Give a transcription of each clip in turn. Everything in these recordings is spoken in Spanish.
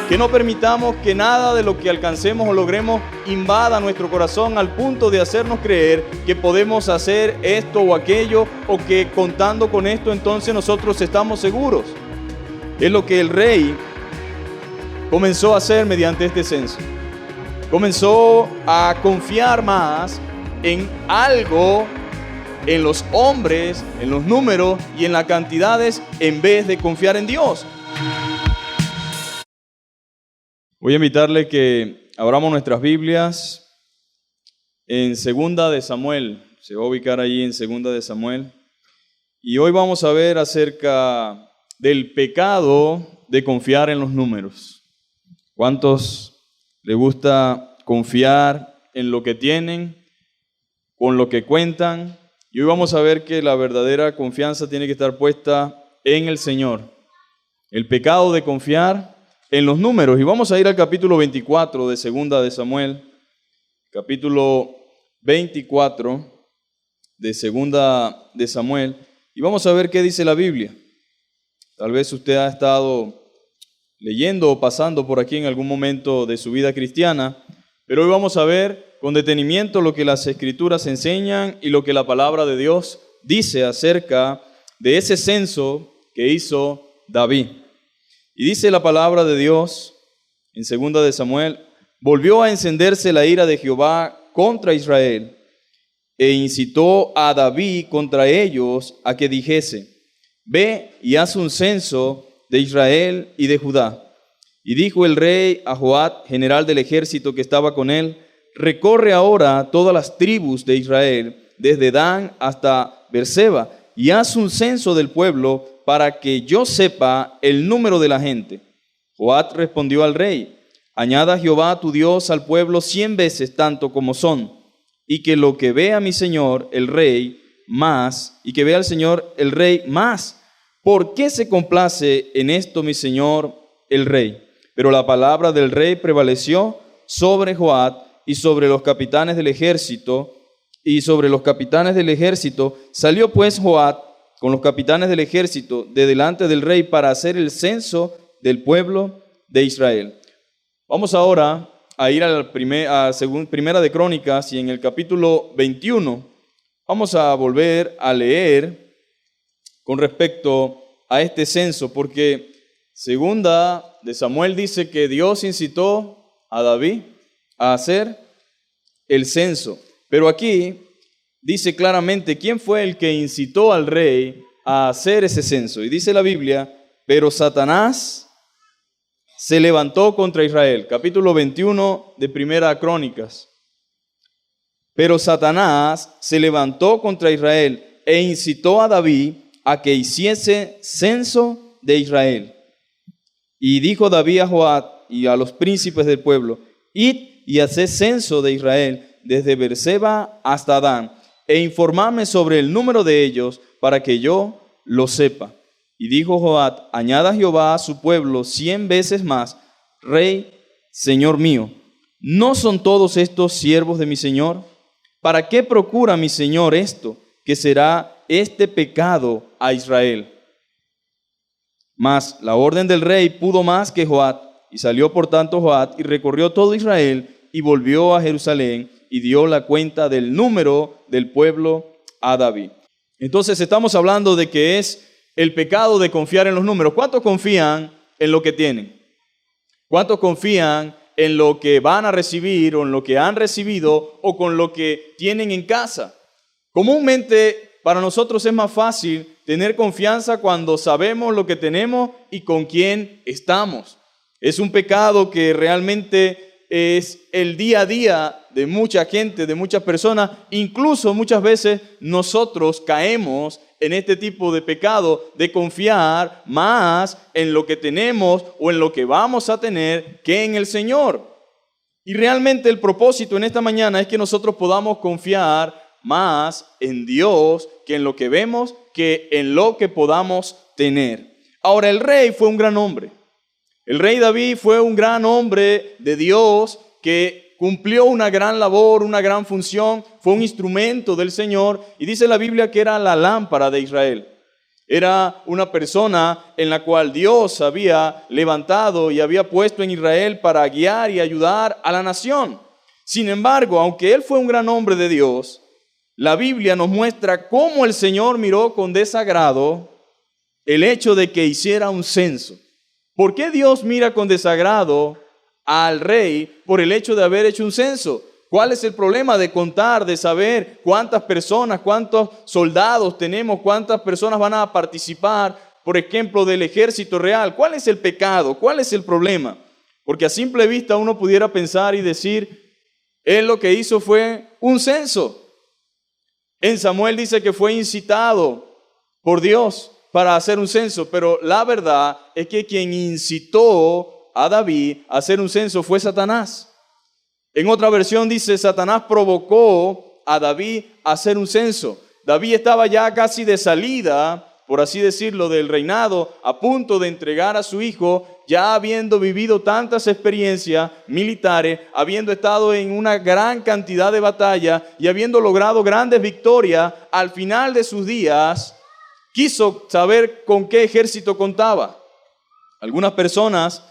Que no permitamos que nada de lo que alcancemos o logremos invada nuestro corazón al punto de hacernos creer que podemos hacer esto o aquello, o que contando con esto entonces nosotros estamos seguros. Es lo que el rey comenzó a hacer mediante este censo. Comenzó a confiar más en algo, en los hombres, en los números y en las cantidades, en vez de confiar en Dios. Voy a invitarle que abramos nuestras Biblias en Segunda de Samuel. Se va a ubicar allí en Segunda de Samuel. Y hoy vamos a ver acerca del pecado de confiar en los números. ¿Cuántos les gusta confiar en lo que tienen, con lo que cuentan? Y hoy vamos a ver que la verdadera confianza tiene que estar puesta en el Señor. El pecado de confiar en los números. Y vamos a ir al capítulo 24 de Segunda de Samuel. Capítulo 24 de Segunda de Samuel. Y vamos a ver qué dice la Biblia. Tal vez usted ha estado leyendo o pasando por aquí en algún momento de su vida cristiana, pero hoy vamos a ver con detenimiento lo que las Escrituras enseñan y lo que la palabra de Dios dice acerca de ese censo que hizo David. Y dice la palabra de Dios en Segunda de Samuel: volvió a encenderse la ira de Jehová contra Israel, e incitó a David contra ellos a que dijese: ve y haz un censo de Israel y de Judá. Y dijo el rey a Joab, general del ejército que estaba con él: recorre ahora todas las tribus de Israel, desde Dan hasta Beerseba, y haz un censo del pueblo, para que yo sepa el número de la gente. Joab respondió al rey: añada Jehová tu Dios al pueblo 100 veces tanto como son, y que lo que vea mi señor el rey más, y que vea el Señor el rey más. ¿Por qué se complace en esto mi señor el rey? Pero la palabra del rey prevaleció sobre Joab y sobre los capitanes del ejército, Salió pues Joab con los capitanes del ejército de delante del rey para hacer el censo del pueblo de Israel. Vamos ahora a ir a Primera de Crónicas, y en el capítulo 21 vamos a volver a leer con respecto a este censo, porque Segunda de Samuel dice que Dios incitó a David a hacer el censo. Pero aquí dice claramente quién fue el que incitó al rey a hacer ese censo. Y dice la Biblia: pero Satanás se levantó contra Israel. Capítulo 21 de Primera Crónicas. Pero Satanás se levantó contra Israel e incitó a David a que hiciese censo de Israel. Y dijo David a Joab y a los príncipes del pueblo: id y haced censo de Israel desde Beerseba hasta Dan, e informadme sobre el número de ellos, para que yo lo sepa. Y dijo Joab: añada Jehová a su pueblo 100 veces más. Rey, señor mío, ¿no son todos estos siervos de mi señor? ¿Para qué procura mi señor esto, que será este pecado a Israel? Mas la orden del rey pudo más que Joab, y salió por tanto Joab y recorrió todo Israel, y volvió a Jerusalén, y dio la cuenta del número del pueblo a David. Entonces estamos hablando de que es el pecado de confiar en los números. ¿Cuántos confían en lo que tienen? ¿Cuántos confían en lo que van a recibir, o en lo que han recibido, o con lo que tienen en casa? Comúnmente para nosotros es más fácil tener confianza cuando sabemos lo que tenemos y con quién estamos. Es un pecado que realmente es el día a día de mucha gente, de muchas personas. Incluso muchas veces nosotros caemos en este tipo de pecado de confiar más en lo que tenemos o en lo que vamos a tener que en el Señor. Y realmente el propósito en esta mañana es que nosotros podamos confiar más en Dios que en lo que vemos, que en lo que podamos tener. Ahora, el rey fue un gran hombre. El rey David fue un gran hombre de Dios que cumplió una gran labor, una gran función, fue un instrumento del Señor, y dice la Biblia que era la lámpara de Israel. Era una persona en la cual Dios había levantado y había puesto en Israel para guiar y ayudar a la nación. Sin embargo, aunque él fue un gran hombre de Dios, la Biblia nos muestra cómo el Señor miró con desagrado el hecho de que hiciera un censo. ¿Por qué Dios mira con desagrado al rey por el hecho de haber hecho un censo? ¿Cuál es el problema de contar, de saber cuántas personas, cuántos soldados tenemos, cuántas personas van a participar, por ejemplo, del ejército real? ¿Cuál es el pecado? ¿Cuál es el problema? Porque a simple vista uno pudiera pensar y decir, él lo que hizo fue un censo. En Samuel dice que fue incitado por Dios para hacer un censo, pero la verdad es que quien incitó a David a hacer un censo fue Satanás. En otra versión dice, Satanás provocó a David a hacer un censo. David estaba ya casi de salida, por así decirlo, del reinado, a punto de entregar a su hijo, ya habiendo vivido tantas experiencias militares, habiendo estado en una gran cantidad de batallas y habiendo logrado grandes victorias. Al final de sus días, quiso saber con qué ejército contaba. Algunas personas,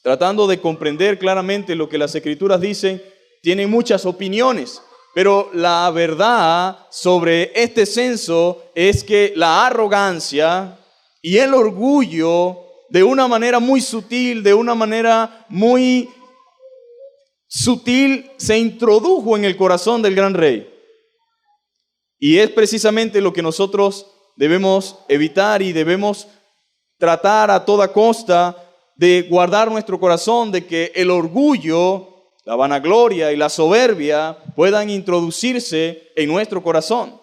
tratando de comprender claramente lo que las Escrituras dicen, tienen muchas opiniones, pero la verdad sobre este censo es que la arrogancia y el orgullo, de una manera muy sutil, se introdujo en el corazón del gran rey. Y es precisamente lo que nosotros debemos evitar y debemos tratar a toda costa de guardar nuestro corazón, de que el orgullo, la vanagloria y la soberbia puedan introducirse en nuestro corazón.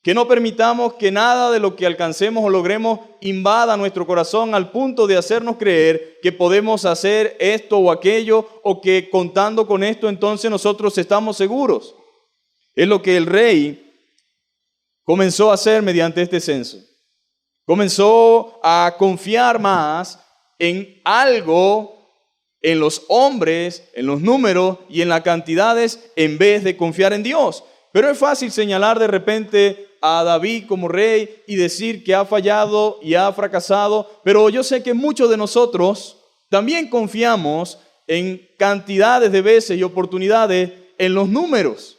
Que no permitamos que nada de lo que alcancemos o logremos invada nuestro corazón al punto de hacernos creer que podemos hacer esto o aquello, o que contando con esto entonces nosotros estamos seguros. Es lo que el rey comenzó a hacer mediante este censo. Comenzó a confiar más en algo, en los hombres, en los números y en las cantidades, en vez de confiar en Dios. Pero es fácil señalar de repente a David como rey y decir que ha fallado y ha fracasado, pero yo sé que muchos de nosotros también confiamos en cantidades de veces y oportunidades en los números.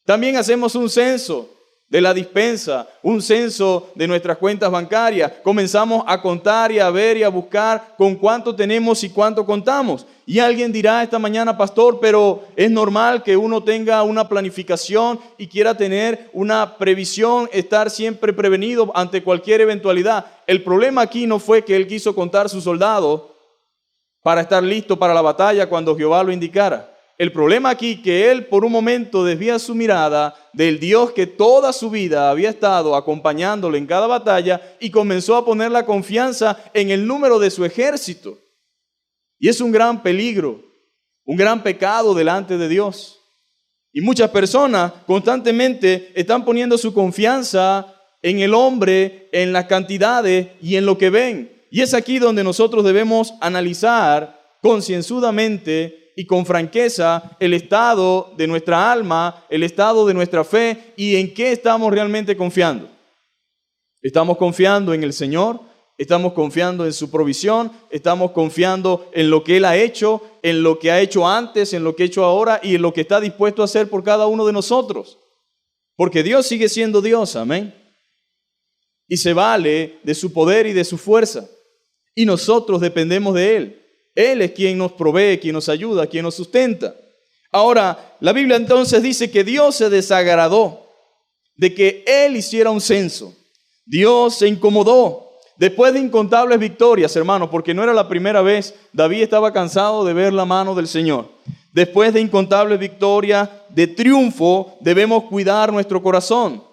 También hacemos un censo de la dispensa, un censo de nuestras cuentas bancarias. Comenzamos a contar y a ver y a buscar con cuánto tenemos y cuánto contamos. Y alguien dirá esta mañana, pastor, pero es normal que uno tenga una planificación y quiera tener una previsión, estar siempre prevenido ante cualquier eventualidad. El problema aquí no fue que él quiso contar sus soldados para estar listo para la batalla cuando Jehová lo indicara. El problema aquí que él por un momento desvía su mirada del Dios que toda su vida había estado acompañándole en cada batalla y comenzó a poner la confianza en el número de su ejército. Y es un gran peligro, un gran pecado delante de Dios. Y muchas personas constantemente están poniendo su confianza en el hombre, en las cantidades y en lo que ven. Y es aquí donde nosotros debemos analizar concienzudamente y con franqueza el estado de nuestra alma, el estado de nuestra fe y en qué estamos realmente confiando. ¿Estamos confiando en el Señor? ¿Estamos confiando en su provisión? ¿Estamos confiando en lo que Él ha hecho, en lo que ha hecho antes, en lo que ha hecho ahora y en lo que está dispuesto a hacer por cada uno de nosotros? Porque Dios sigue siendo Dios, amén. Y se vale de su poder y de su fuerza. Y nosotros dependemos de Él. Él es quien nos provee, quien nos ayuda, quien nos sustenta. Ahora, la Biblia entonces dice que Dios se desagradó de que Él hiciera un censo. Dios se incomodó. Después de incontables victorias, hermanos, porque no era la primera vez, David estaba cansado de ver la mano del Señor. Después de incontables victorias, de triunfo, debemos cuidar nuestro corazón.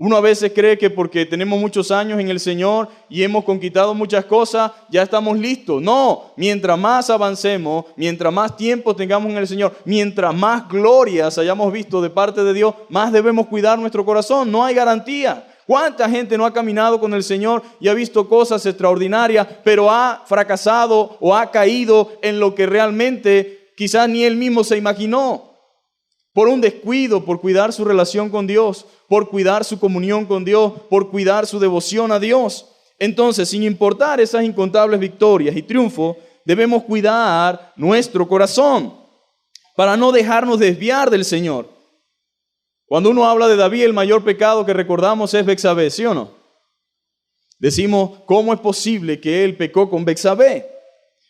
Uno a veces cree que porque tenemos muchos años en el Señor y hemos conquistado muchas cosas, ya estamos listos. No, mientras más avancemos, mientras más tiempo tengamos en el Señor, mientras más glorias hayamos visto de parte de Dios, más debemos cuidar nuestro corazón. No hay garantía. ¿Cuánta gente no ha caminado con el Señor y ha visto cosas extraordinarias, pero ha fracasado o ha caído en lo que realmente quizás ni él mismo se imaginó? Por un descuido, por cuidar su relación con Dios, por cuidar su comunión con Dios, por cuidar su devoción a Dios. Entonces, sin importar esas incontables victorias y triunfos, debemos cuidar nuestro corazón para no dejarnos desviar del Señor. Cuando uno habla de David, el mayor pecado que recordamos es Betsabé, ¿sí o no? Decimos, ¿cómo es posible que él pecó con Betsabé?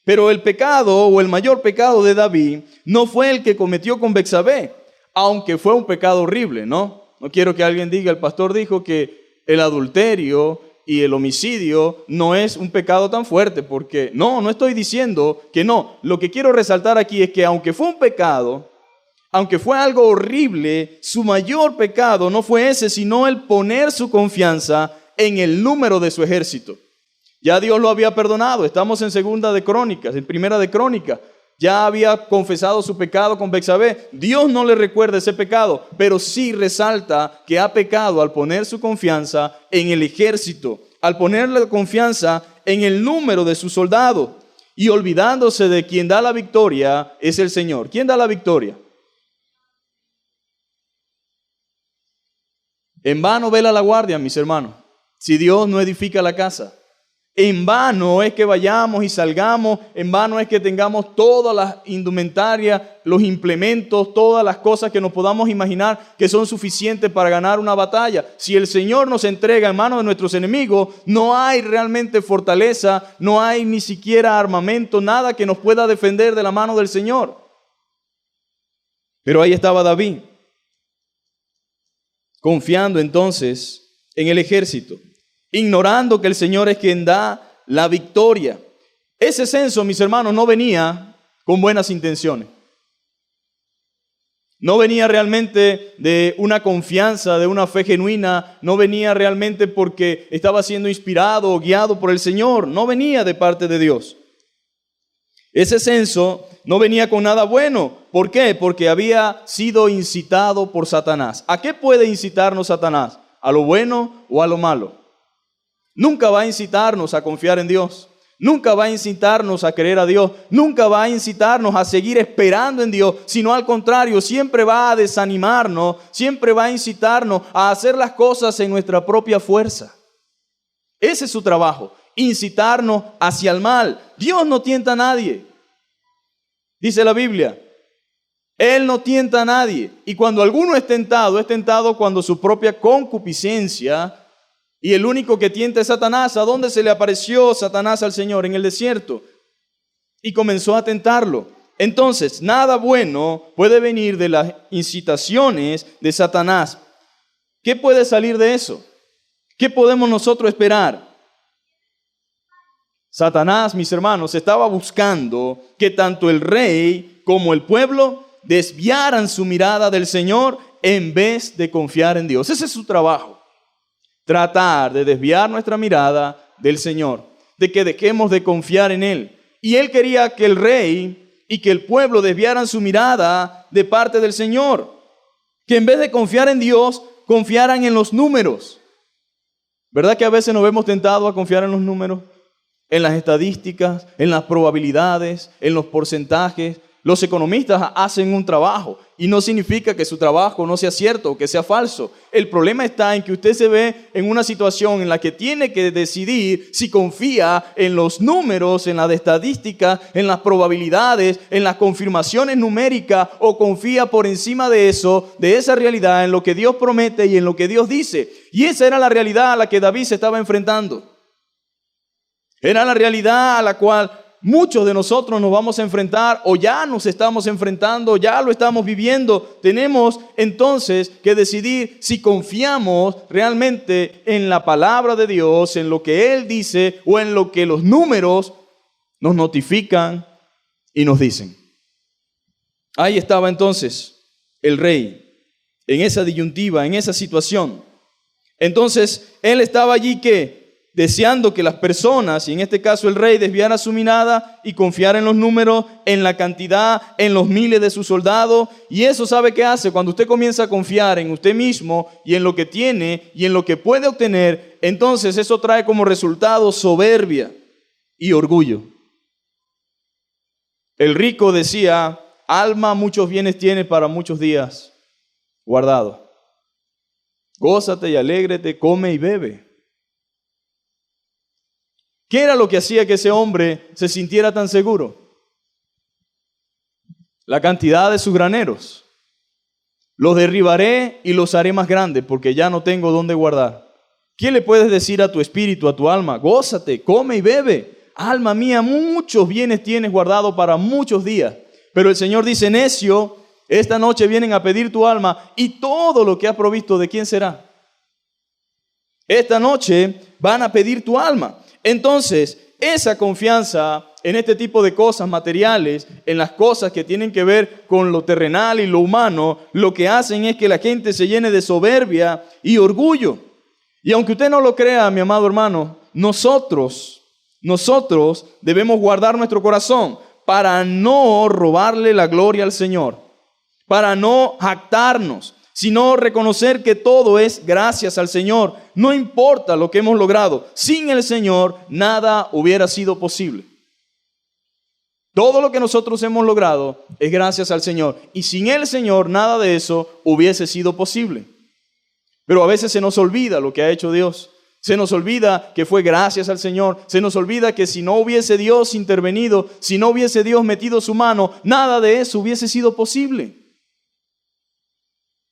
Pero el pecado o el mayor pecado de David no fue el que cometió con Betsabé, aunque fue un pecado horrible, ¿no? No quiero que alguien diga, el pastor dijo que el adulterio y el homicidio no es un pecado tan fuerte, porque no estoy diciendo que no. Lo que quiero resaltar aquí es que aunque fue un pecado, aunque fue algo horrible, su mayor pecado no fue ese, sino el poner su confianza en el número de su ejército. Ya Dios lo había perdonado. Estamos en segunda de Crónicas, en primera de Crónicas. Ya había confesado su pecado con Betsabé. Dios no le recuerda ese pecado, pero sí resalta que ha pecado al poner su confianza en el ejército, al poner la confianza en el número de sus soldados y olvidándose de quien da la victoria es el Señor. ¿Quién da la victoria? En vano vela la guardia, mis hermanos, si Dios no edifica la casa. En vano es que vayamos y salgamos, en vano es que tengamos todas las indumentarias, los implementos, todas las cosas que nos podamos imaginar que son suficientes para ganar una batalla. Si el Señor nos entrega en manos de nuestros enemigos, no hay realmente fortaleza, no hay ni siquiera armamento, nada que nos pueda defender de la mano del Señor. Pero ahí estaba David, confiando entonces en el ejército, ignorando que el Señor es quien da la victoria. Ese censo, mis hermanos, no venía con buenas intenciones. No venía realmente de una confianza, de una fe genuina. No venía realmente porque estaba siendo inspirado o guiado por el Señor. No venía de parte de Dios. Ese censo no venía con nada bueno. ¿Por qué? Porque había sido incitado por Satanás. ¿A qué puede incitarnos Satanás? ¿A lo bueno o a lo malo? Nunca va a incitarnos a confiar en Dios. Nunca va a incitarnos a creer a Dios. Nunca va a incitarnos a seguir esperando en Dios. Sino al contrario, siempre va a desanimarnos. Siempre va a incitarnos a hacer las cosas en nuestra propia fuerza. Ese es su trabajo. Incitarnos hacia el mal. Dios no tienta a nadie. Dice la Biblia. Él no tienta a nadie. Y cuando alguno es tentado cuando su propia concupiscencia. Y el único que tienta es Satanás. ¿A dónde se le apareció Satanás al Señor? En el desierto. Y comenzó a tentarlo. Entonces, nada bueno puede venir de las incitaciones de Satanás. ¿Qué puede salir de eso? ¿Qué podemos nosotros esperar? Satanás, mis hermanos, estaba buscando que tanto el rey como el pueblo desviaran su mirada del Señor en vez de confiar en Dios. Ese es su trabajo. Tratar de desviar nuestra mirada del Señor, de que dejemos de confiar en Él. Y Él quería que el rey y que el pueblo desviaran su mirada de parte del Señor, que en vez de confiar en Dios, confiaran en los números. ¿Verdad que a veces nos vemos tentados a confiar en los números? En las estadísticas, en las probabilidades, en los porcentajes. Los economistas hacen un trabajo y no significa que su trabajo no sea cierto o que sea falso. El problema está en que usted se ve en una situación en la que tiene que decidir si confía en los números, en las estadísticas, en las probabilidades, en las confirmaciones numéricas o confía por encima de eso, de esa realidad, en lo que Dios promete y en lo que Dios dice. Y esa era la realidad a la que David se estaba enfrentando. Era la realidad a la cual muchos de nosotros nos vamos a enfrentar o ya nos estamos enfrentando, ya lo estamos viviendo. Tenemos entonces que decidir si confiamos realmente en la palabra de Dios, en lo que Él dice o en lo que los números nos notifican y nos dicen. Ahí estaba entonces el rey en esa disyuntiva, en esa situación. Entonces él estaba allí deseando que las personas, y en este caso el rey, desviara su mirada y confiara en los números, en la cantidad, en los miles de sus soldados. Y eso, ¿sabe qué hace? Cuando usted comienza a confiar en usted mismo y en lo que tiene y en lo que puede obtener, entonces eso trae como resultado soberbia y orgullo. El rico decía: alma, muchos bienes tiene para muchos días guardado. Gózate y alégrate, come y bebe. ¿Qué era lo que hacía que ese hombre se sintiera tan seguro? La cantidad de sus graneros. Los derribaré y los haré más grandes porque ya no tengo dónde guardar. ¿Qué le puedes decir a tu espíritu, a tu alma? Gózate, come y bebe. Alma mía, muchos bienes tienes guardado para muchos días. Pero el Señor dice, necio, esta noche vienen a pedir tu alma y todo lo que has provisto, ¿de quién será? Esta noche van a pedir tu alma. Entonces, esa confianza en este tipo de cosas materiales, en las cosas que tienen que ver con lo terrenal y lo humano, lo que hacen es que la gente se llene de soberbia y orgullo. Y aunque usted no lo crea, mi amado hermano, nosotros debemos guardar nuestro corazón para no robarle la gloria al Señor, para no jactarnos, sino reconocer que todo es gracias al Señor. No importa lo que hemos logrado, sin el Señor nada hubiera sido posible. Todo lo que nosotros hemos logrado es gracias al Señor. Y sin el Señor nada de eso hubiese sido posible. Pero a veces se nos olvida lo que ha hecho Dios. Se nos olvida que fue gracias al Señor. Se nos olvida que si no hubiese Dios intervenido, si no hubiese Dios metido su mano, nada de eso hubiese sido posible.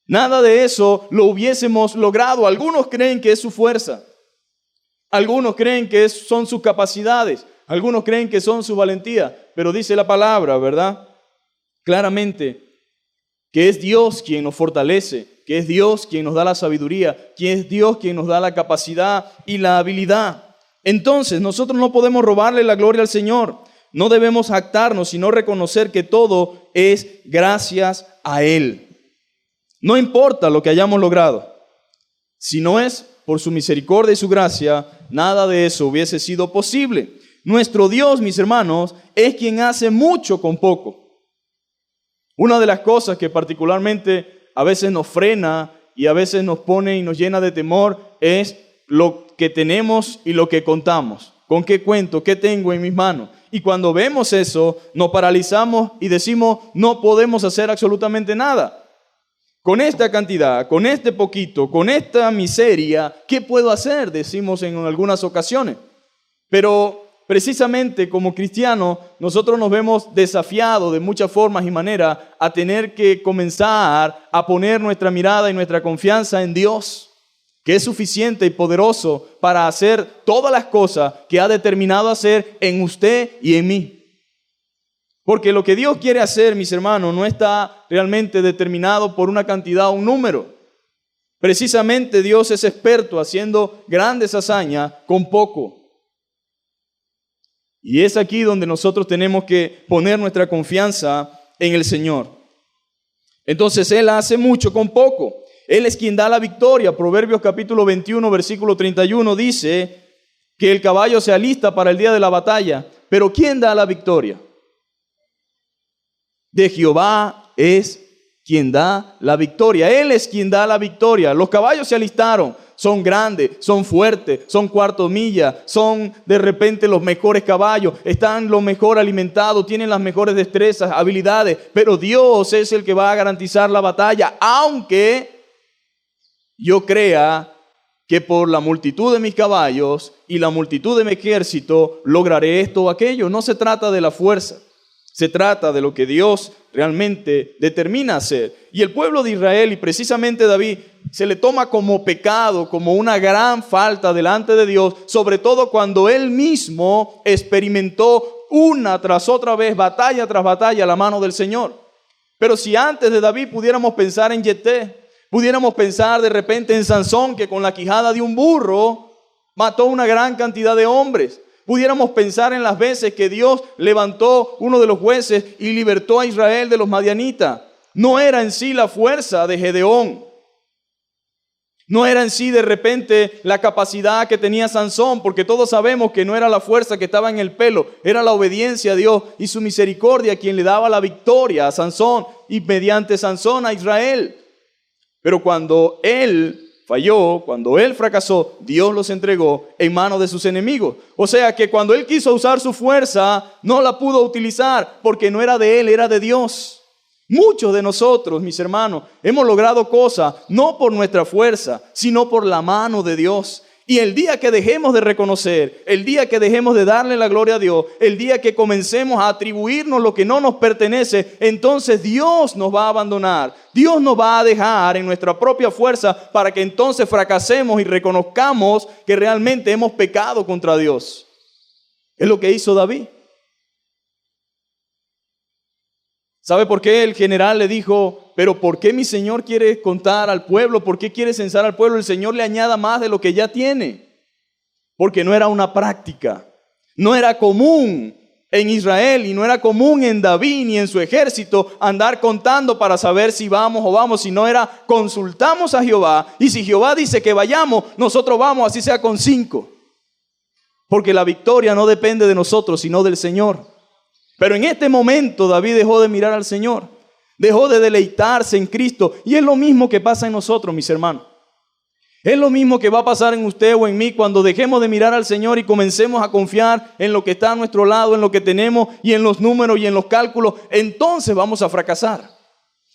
Nada de eso lo hubiésemos logrado. Algunos creen que es su fuerza. Algunos creen que son sus capacidades. Algunos creen que son su valentía. Pero dice la palabra, ¿verdad? Claramente, que es Dios quien nos fortalece, que es Dios quien nos da la sabiduría, que es Dios quien nos da la capacidad y la habilidad. Entonces, nosotros no podemos robarle la gloria al Señor. No debemos jactarnos, sino reconocer que todo es gracias a Él. No importa lo que hayamos logrado. Si no es por su misericordia y su gracia, nada de eso hubiese sido posible. Nuestro Dios, mis hermanos, es quien hace mucho con poco. Una de las cosas que particularmente a veces nos frena y a veces nos pone y nos llena de temor es lo que tenemos y lo que contamos. ¿Con qué cuento? ¿Qué tengo en mis manos? Y cuando vemos eso, nos paralizamos y decimos, no podemos hacer absolutamente nada. Con esta cantidad, con este poquito, con esta miseria, ¿qué puedo hacer? Decimos en algunas ocasiones. Pero precisamente como cristianos, nosotros nos vemos desafiados de muchas formas y maneras a tener que comenzar a poner nuestra mirada y nuestra confianza en Dios, que es suficiente y poderoso para hacer todas las cosas que ha determinado hacer en usted y en mí. Porque lo que Dios quiere hacer, mis hermanos, no está realmente determinado por una cantidad o un número. Precisamente Dios es experto haciendo grandes hazañas con poco. Y es aquí donde nosotros tenemos que poner nuestra confianza en el Señor. Entonces Él hace mucho con poco. Él es quien da la victoria. Proverbios capítulo 21, versículo 31 dice que el caballo se alista para el día de la batalla. Pero ¿quién da la victoria? De Jehová es quien da la victoria. Él es quien da la victoria. Los caballos se alistaron. Son grandes, son fuertes, son cuarto milla, son de repente los mejores caballos, están lo mejor alimentados, tienen las mejores destrezas, habilidades, pero Dios es el que va a garantizar la batalla, aunque yo crea que por la multitud de mis caballos y la multitud de mi ejército lograré esto o aquello. No se trata de la fuerza, se trata de lo que Dios realmente determina hacer. Y el pueblo de Israel, y precisamente David, se le toma como pecado, como una gran falta delante de Dios, sobre todo cuando él mismo experimentó una tras otra vez, batalla tras batalla, la mano del Señor. Pero si antes de David pudiéramos pensar en Jefté, pudiéramos pensar de repente en Sansón, que con la quijada de un burro mató una gran cantidad de hombres. Pudiéramos pensar en las veces que Dios levantó uno de los jueces y libertó a Israel de los madianitas. No era en sí la fuerza de Gedeón. No era en sí de repente la capacidad que tenía Sansón, porque todos sabemos que no era la fuerza que estaba en el pelo, era la obediencia a Dios y su misericordia quien le daba la victoria a Sansón y mediante Sansón a Israel. Pero cuando él falló, cuando él fracasó, Dios los entregó en manos de sus enemigos. O sea que cuando él quiso usar su fuerza, no la pudo utilizar porque no era de él, era de Dios. Muchos de nosotros, mis hermanos, hemos logrado cosas no por nuestra fuerza, sino por la mano de Dios. Y el día que dejemos de reconocer, el día que dejemos de darle la gloria a Dios, el día que comencemos a atribuirnos lo que no nos pertenece, entonces Dios nos va a abandonar. Dios nos va a dejar en nuestra propia fuerza para que entonces fracasemos y reconozcamos que realmente hemos pecado contra Dios. Es lo que hizo David. ¿Sabe por qué el general le dijo, pero por qué mi Señor quiere contar al pueblo? ¿Por qué quiere censar al pueblo? El Señor le añada más de lo que ya tiene. Porque no era una práctica, no era común en Israel y no era común en David ni en su ejército andar contando para saber si vamos o vamos, sino era consultamos a Jehová y si Jehová dice que vayamos, nosotros vamos, así sea con 5. Porque la victoria no depende de nosotros, sino del Señor. Pero en este momento David dejó de mirar al Señor, dejó de deleitarse en Cristo. Y es lo mismo que pasa en nosotros, mis hermanos. Es lo mismo que va a pasar en usted o en mí cuando dejemos de mirar al Señor y comencemos a confiar en lo que está a nuestro lado, en lo que tenemos y en los números y en los cálculos. Entonces vamos a fracasar.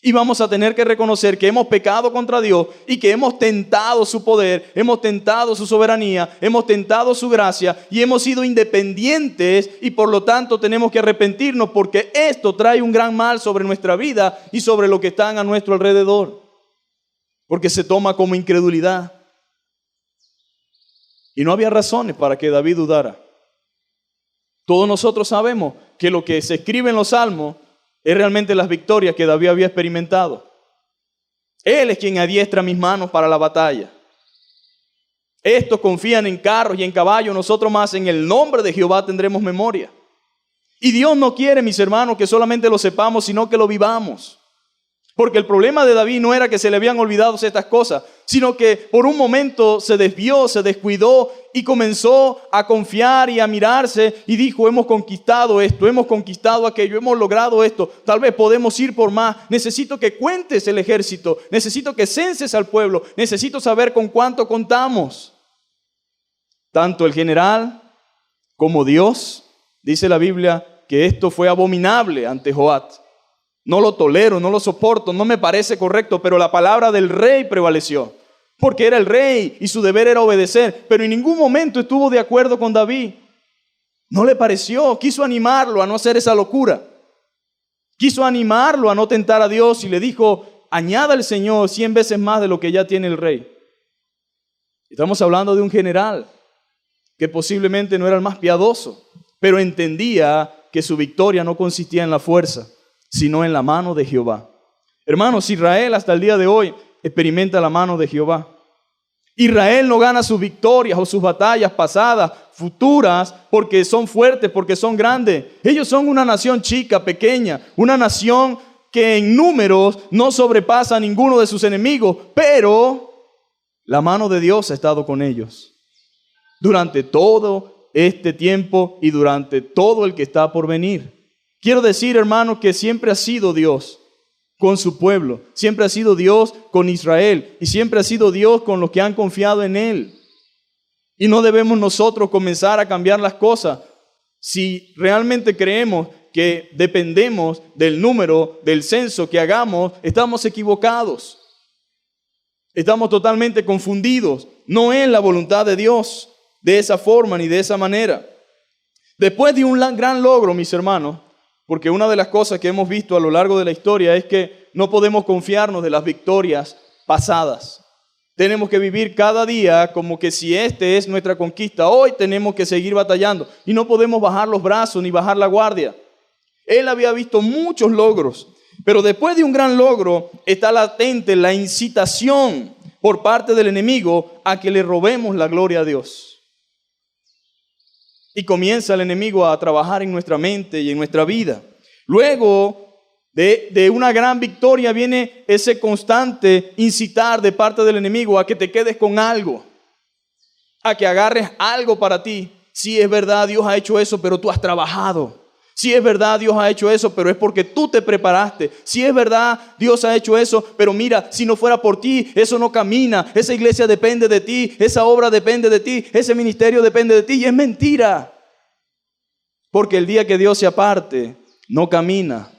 Y vamos a tener que reconocer que hemos pecado contra Dios y que hemos tentado su poder, hemos tentado su soberanía, hemos tentado su gracia y hemos sido independientes y por lo tanto tenemos que arrepentirnos porque esto trae un gran mal sobre nuestra vida y sobre lo que están a nuestro alrededor. Porque se toma como incredulidad. Y no había razones para que David dudara. Todos nosotros sabemos que lo que se escribe en los Salmos es realmente las victorias que David había experimentado. Él es quien adiestra mis manos para la batalla. Estos confían en carros y en caballos, nosotros más en el nombre de Jehová tendremos memoria. Y Dios no quiere, mis hermanos, que solamente lo sepamos, sino que lo vivamos. Porque el problema de David no era que se le habían olvidado estas cosas, sino que por un momento se desvió, se descuidó y comenzó a confiar y a mirarse y dijo, hemos conquistado esto, hemos conquistado aquello, hemos logrado esto, tal vez podemos ir por más, necesito que cuentes el ejército, necesito que censes al pueblo, necesito saber con cuánto contamos. Tanto el general como Dios, dice la Biblia, que esto fue abominable ante Joab. No lo tolero, no lo soporto, no me parece correcto, pero la palabra del rey prevaleció. Porque era el rey y su deber era obedecer, pero en ningún momento estuvo de acuerdo con David. No le pareció, quiso animarlo a no hacer esa locura. Quiso animarlo a no tentar a Dios y le dijo, añada al Señor 100 veces más de lo que ya tiene el rey. Estamos hablando de un general que posiblemente no era el más piadoso, pero entendía que su victoria no consistía en la fuerza, sino en la mano de Jehová. Hermanos, Israel hasta el día de hoy experimenta la mano de Jehová. Israel no gana sus victorias o sus batallas pasadas, futuras, porque son fuertes, porque son grandes. Ellos son una nación chica, pequeña, una nación que en números no sobrepasa a ninguno de sus enemigos, pero la mano de Dios ha estado con ellos durante todo este tiempo y durante todo el que está por venir. Quiero decir, hermano, que siempre ha sido Dios con su pueblo, siempre ha sido Dios con Israel y siempre ha sido Dios con los que han confiado en Él. Y no debemos nosotros comenzar a cambiar las cosas. Si realmente creemos que dependemos del número, del censo que hagamos, estamos equivocados. Estamos totalmente confundidos. No es la voluntad de Dios de esa forma ni de esa manera. Después de un gran logro, mis hermanos, porque una de las cosas que hemos visto a lo largo de la historia es que no podemos confiarnos de las victorias pasadas. Tenemos que vivir cada día como que si este es nuestra conquista. Hoy tenemos que seguir batallando y no podemos bajar los brazos ni bajar la guardia. Él había visto muchos logros, pero después de un gran logro está latente la incitación por parte del enemigo a que le robemos la gloria a Dios. Y comienza el enemigo a trabajar en nuestra mente y en nuestra vida. Luego de una gran victoria viene ese constante incitar de parte del enemigo a que te quedes con algo, a que agarres algo para ti. Sí, es verdad, Dios ha hecho eso, pero tú has trabajado. Sí, es verdad, Dios ha hecho eso, pero es porque tú te preparaste. Sí, es verdad, Dios ha hecho eso, pero mira, si no fuera por ti, eso no camina. Esa iglesia depende de ti, esa obra depende de ti, ese ministerio depende de ti. Y es mentira. Porque el día que Dios se aparte, no camina.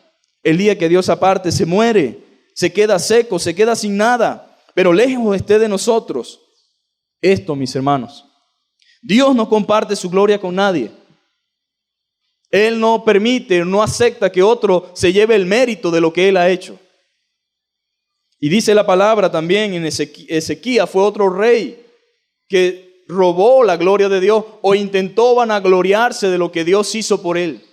El día que Dios se aparte, se muere, se queda seco, se queda sin nada. Pero lejos esté de nosotros esto, mis hermanos. Dios no comparte su gloria con nadie. Él no permite, no acepta que otro se lleve el mérito de lo que Él ha hecho. Y dice la palabra también en Ezequías fue otro rey que robó la gloria de Dios o intentó vanagloriarse de lo que Dios hizo por él.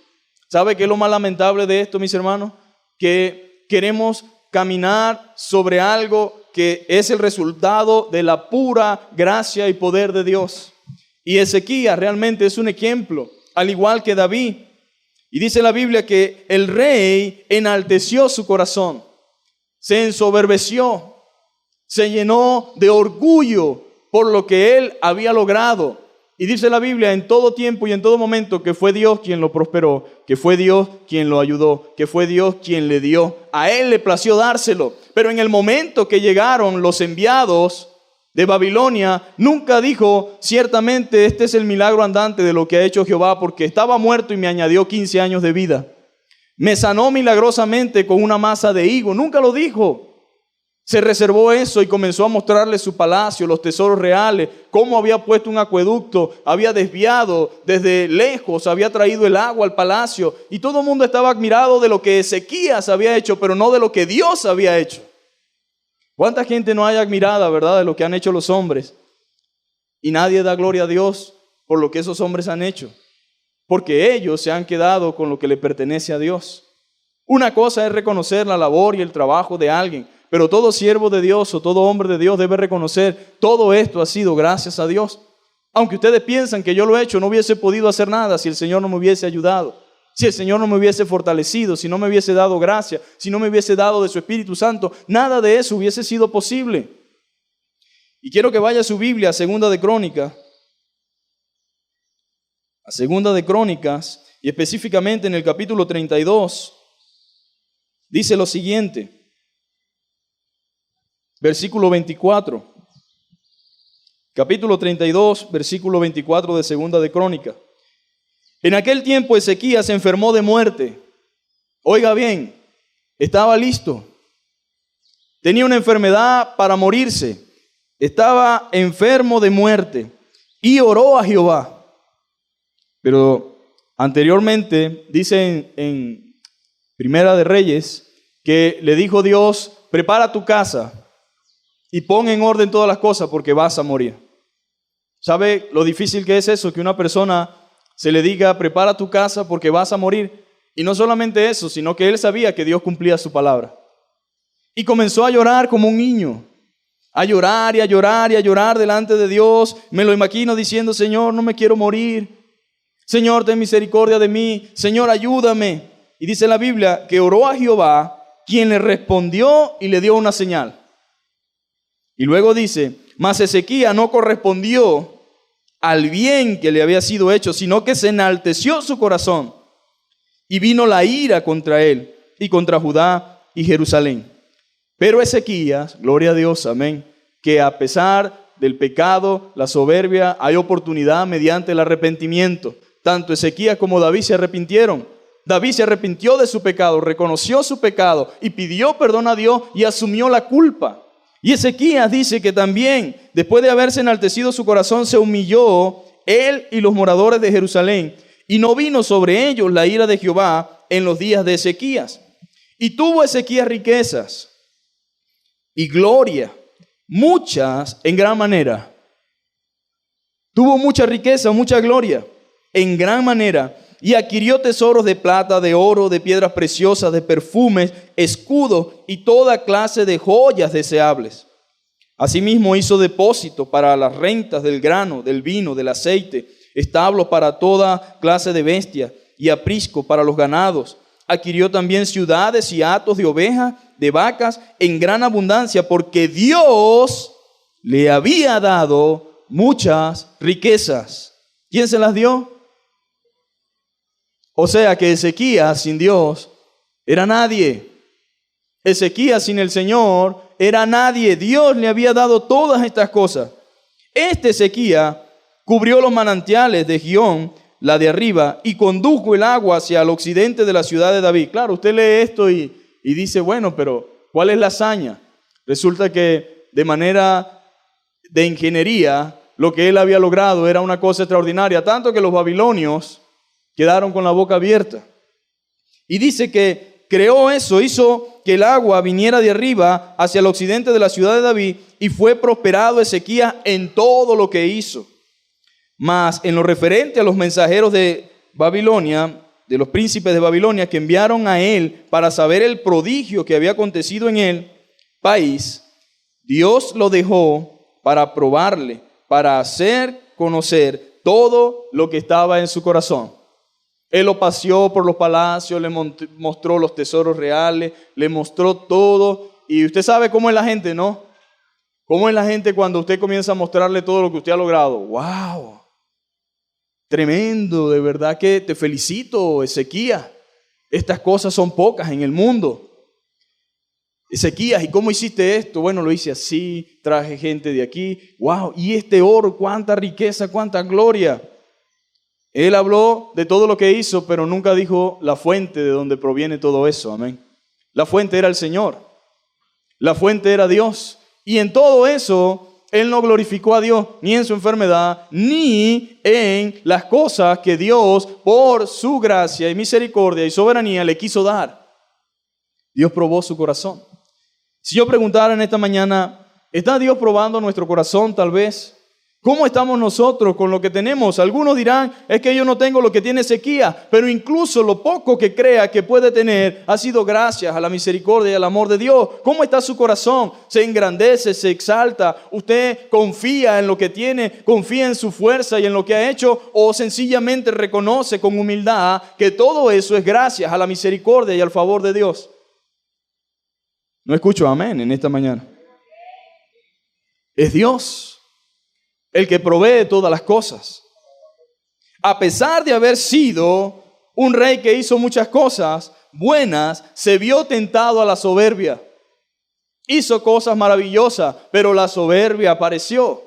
¿Sabe qué es lo más lamentable de esto, mis hermanos? Que queremos caminar sobre algo que es el resultado de la pura gracia y poder de Dios. Y Ezequías realmente es un ejemplo, al igual que David. Y dice la Biblia que el rey enalteció su corazón, se ensoberbeció, se llenó de orgullo por lo que él había logrado. Y dice la Biblia en todo tiempo y en todo momento que fue Dios quien lo prosperó, que fue Dios quien lo ayudó, que fue Dios quien le dio. A él le plació dárselo. Pero en el momento que llegaron los enviados de Babilonia, nunca dijo, ciertamente este es el milagro andante de lo que ha hecho Jehová, porque estaba muerto y me añadió 15 años de vida. Me sanó milagrosamente con una masa de higo. Nunca lo dijo. Se reservó eso y comenzó a mostrarle su palacio, los tesoros reales, cómo había puesto un acueducto, había desviado desde lejos, había traído el agua al palacio. Y todo el mundo estaba admirado de lo que Ezequías había hecho, pero no de lo que Dios había hecho. ¿Cuánta gente no hay admirada, verdad, de lo que han hecho los hombres? Y nadie da gloria a Dios por lo que esos hombres han hecho, porque ellos se han quedado con lo que le pertenece a Dios. Una cosa es reconocer la labor y el trabajo de alguien, pero todo siervo de Dios o todo hombre de Dios debe reconocer, todo esto ha sido gracias a Dios. Aunque ustedes piensan que yo lo he hecho, no hubiese podido hacer nada si el Señor no me hubiese ayudado, si el Señor no me hubiese fortalecido, si no me hubiese dado gracia, si no me hubiese dado de su Espíritu Santo, nada de eso hubiese sido posible. Y quiero que vaya a su Biblia, a Segunda de Crónicas, y específicamente en el capítulo 32, dice lo siguiente. Versículo 24. Capítulo 32, versículo 24 de Segunda de Crónicas. En aquel tiempo Ezequías se enfermó de muerte. Oiga bien, estaba listo. Tenía una enfermedad para morirse. Estaba enfermo de muerte y oró a Jehová. Pero anteriormente dice en Primera de Reyes que le dijo Dios, prepara tu casa y pon en orden todas las cosas porque vas a morir. ¿Sabe lo difícil que es eso? Que una persona se le diga, prepara tu casa porque vas a morir. Y no solamente eso, sino que él sabía que Dios cumplía su palabra. Y comenzó a llorar como un niño. A llorar y a llorar y a llorar delante de Dios. Me lo imagino diciendo, Señor, no me quiero morir. Señor, ten misericordia de mí. Señor, ayúdame. Y dice la Biblia que oró a Jehová, quien le respondió y le dio una señal. Y luego dice, mas Ezequías no correspondió al bien que le había sido hecho, sino que se enalteció su corazón y vino la ira contra él y contra Judá y Jerusalén. Pero Ezequías, gloria a Dios, amén, que a pesar del pecado, la soberbia, hay oportunidad mediante el arrepentimiento. Tanto Ezequías como David se arrepintieron. David se arrepintió de su pecado, reconoció su pecado y pidió perdón a Dios y asumió la culpa. Y Ezequías dice que también, después de haberse enaltecido su corazón, se humilló él y los moradores de Jerusalén, y no vino sobre ellos la ira de Jehová en los días de Ezequías. Y tuvo Ezequías riquezas y gloria, muchas en gran manera. Tuvo mucha riqueza, mucha gloria, en gran manera. Y adquirió tesoros de plata, de oro, de piedras preciosas, de perfumes, escudos y toda clase de joyas deseables. Asimismo hizo depósito para las rentas del grano, del vino, del aceite, establos para toda clase de bestias y aprisco para los ganados. Adquirió también ciudades y hatos de ovejas, de vacas, en gran abundancia, porque Dios le había dado muchas riquezas. ¿Quién se las dio? O sea que Ezequías sin Dios era nadie. Ezequías sin el Señor era nadie. Dios le había dado todas estas cosas. Este Ezequías cubrió los manantiales de Gihón, la de arriba, y condujo el agua hacia el occidente de la ciudad de David. Claro, usted lee esto y dice, bueno, pero ¿cuál es la hazaña? Resulta que de manera de ingeniería, lo que él había logrado era una cosa extraordinaria, tanto que los babilonios quedaron con la boca abierta. Y dice que creó eso, hizo que el agua viniera de arriba hacia el occidente de la ciudad de David, y fue prosperado Ezequías en todo lo que hizo. Mas en lo referente a los mensajeros de Babilonia, de los príncipes de Babilonia, que enviaron a él para saber el prodigio que había acontecido en el país, Dios lo dejó para probarle, para hacer conocer todo lo que estaba en su corazón. Él lo paseó por los palacios, le mostró los tesoros reales, le mostró todo. Y usted sabe cómo es la gente, ¿no? ¿Cómo es la gente cuando usted comienza a mostrarle todo lo que usted ha logrado? ¡Wow! Tremendo, de verdad que te felicito, Ezequías. Estas cosas son pocas en el mundo. Ezequías, ¿y cómo hiciste esto? Bueno, lo hice así, traje gente de aquí. ¡Wow! Y este oro, cuánta riqueza, cuánta gloria. Él habló de todo lo que hizo, pero nunca dijo la fuente de donde proviene todo eso. Amén. La fuente era el Señor. La fuente era Dios. Y en todo eso, él no glorificó a Dios ni en su enfermedad, ni en las cosas que Dios, por su gracia y misericordia y soberanía, le quiso dar. Dios probó su corazón. Si yo preguntara en esta mañana, ¿está Dios probando nuestro corazón tal vez? ¿Cómo estamos nosotros con lo que tenemos? Algunos dirán, es que yo no tengo lo que tiene Ezequías, pero incluso lo poco que crea que puede tener ha sido gracias a la misericordia y al amor de Dios. ¿Cómo está su corazón? ¿Se engrandece, se exalta? ¿Usted confía en lo que tiene, confía en su fuerza y en lo que ha hecho? ¿O sencillamente reconoce con humildad que todo eso es gracias a la misericordia y al favor de Dios? No escucho amén en esta mañana. Es Dios el que provee todas las cosas. A pesar de haber sido un rey que hizo muchas cosas buenas, se vio tentado a la soberbia. Hizo cosas maravillosas, pero la soberbia apareció.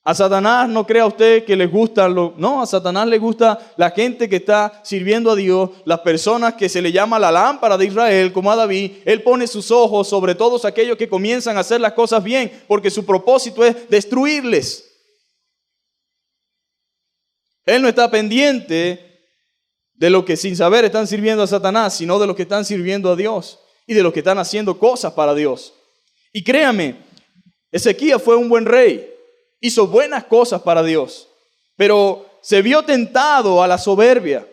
A Satanás no crea usted que les gusta no, a Satanás le gusta la gente que está sirviendo a Dios, las personas que se le llama la lámpara de Israel, como a David. Él pone sus ojos sobre todos aquellos que comienzan a hacer las cosas bien, porque su propósito es destruirles. Él no está pendiente de lo que sin saber están sirviendo a Satanás, sino de los que están sirviendo a Dios y de los que están haciendo cosas para Dios. Y créame, Ezequías fue un buen rey, hizo buenas cosas para Dios, pero se vio tentado a la soberbia.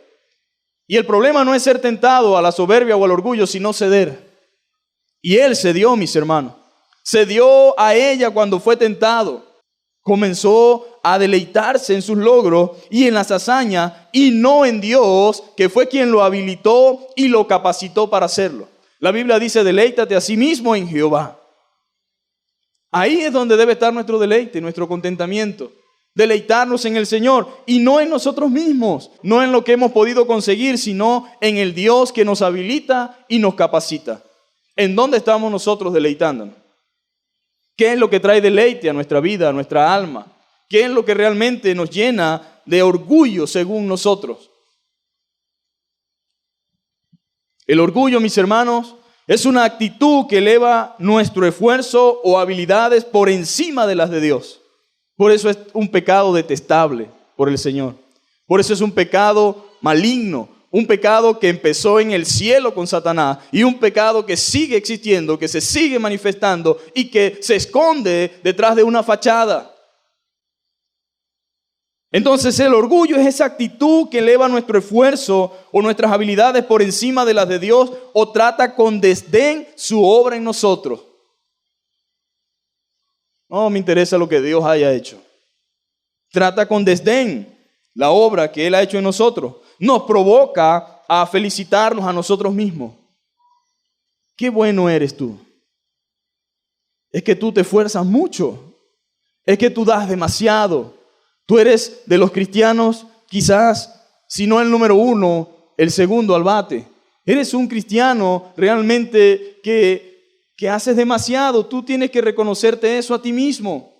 Y el problema no es ser tentado a la soberbia o al orgullo, sino ceder. Y él cedió, mis hermanos. Cedió a ella cuando fue tentado. Comenzó a deleitarse en sus logros y en las hazañas, y no en Dios, que fue quien lo habilitó y lo capacitó para hacerlo. La Biblia dice, deleítate a sí mismo en Jehová. Ahí es donde debe estar nuestro deleite, nuestro contentamiento. Deleitarnos en el Señor y no en nosotros mismos, no en lo que hemos podido conseguir, sino en el Dios que nos habilita y nos capacita. ¿En dónde estamos nosotros deleitándonos? ¿Qué es lo que trae deleite a nuestra vida, a nuestra alma? ¿Qué es lo que realmente nos llena de orgullo según nosotros? El orgullo, mis hermanos, es una actitud que eleva nuestro esfuerzo o habilidades por encima de las de Dios. Por eso es un pecado detestable por el Señor. Por eso es un pecado maligno. Un pecado que empezó en el cielo con Satanás y un pecado que sigue existiendo, que se sigue manifestando y que se esconde detrás de una fachada. Entonces el orgullo es esa actitud que eleva nuestro esfuerzo o nuestras habilidades por encima de las de Dios o trata con desdén su obra en nosotros. No me interesa lo que Dios haya hecho. Trata con desdén la obra que Él ha hecho en nosotros. Nos provoca a felicitarnos a nosotros mismos. Qué bueno eres tú. Es que tú te esfuerzas mucho. Es que tú das demasiado. Tú eres de los cristianos, quizás, si no el número uno, el segundo al bate. Eres un cristiano realmente que haces demasiado. Tú tienes que reconocerte eso a ti mismo.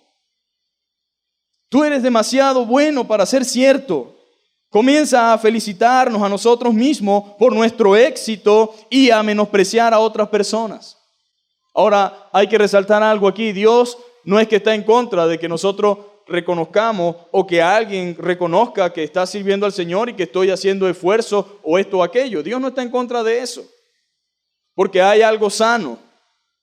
Tú eres demasiado bueno para ser cierto. Comienza a felicitarnos a nosotros mismos por nuestro éxito y a menospreciar a otras personas. Ahora, hay que resaltar algo aquí. Dios no es que está en contra de que nosotros reconozcamos o que alguien reconozca que está sirviendo al Señor y que estoy haciendo esfuerzo o esto o aquello. Dios no está en contra de eso, porque hay algo sano,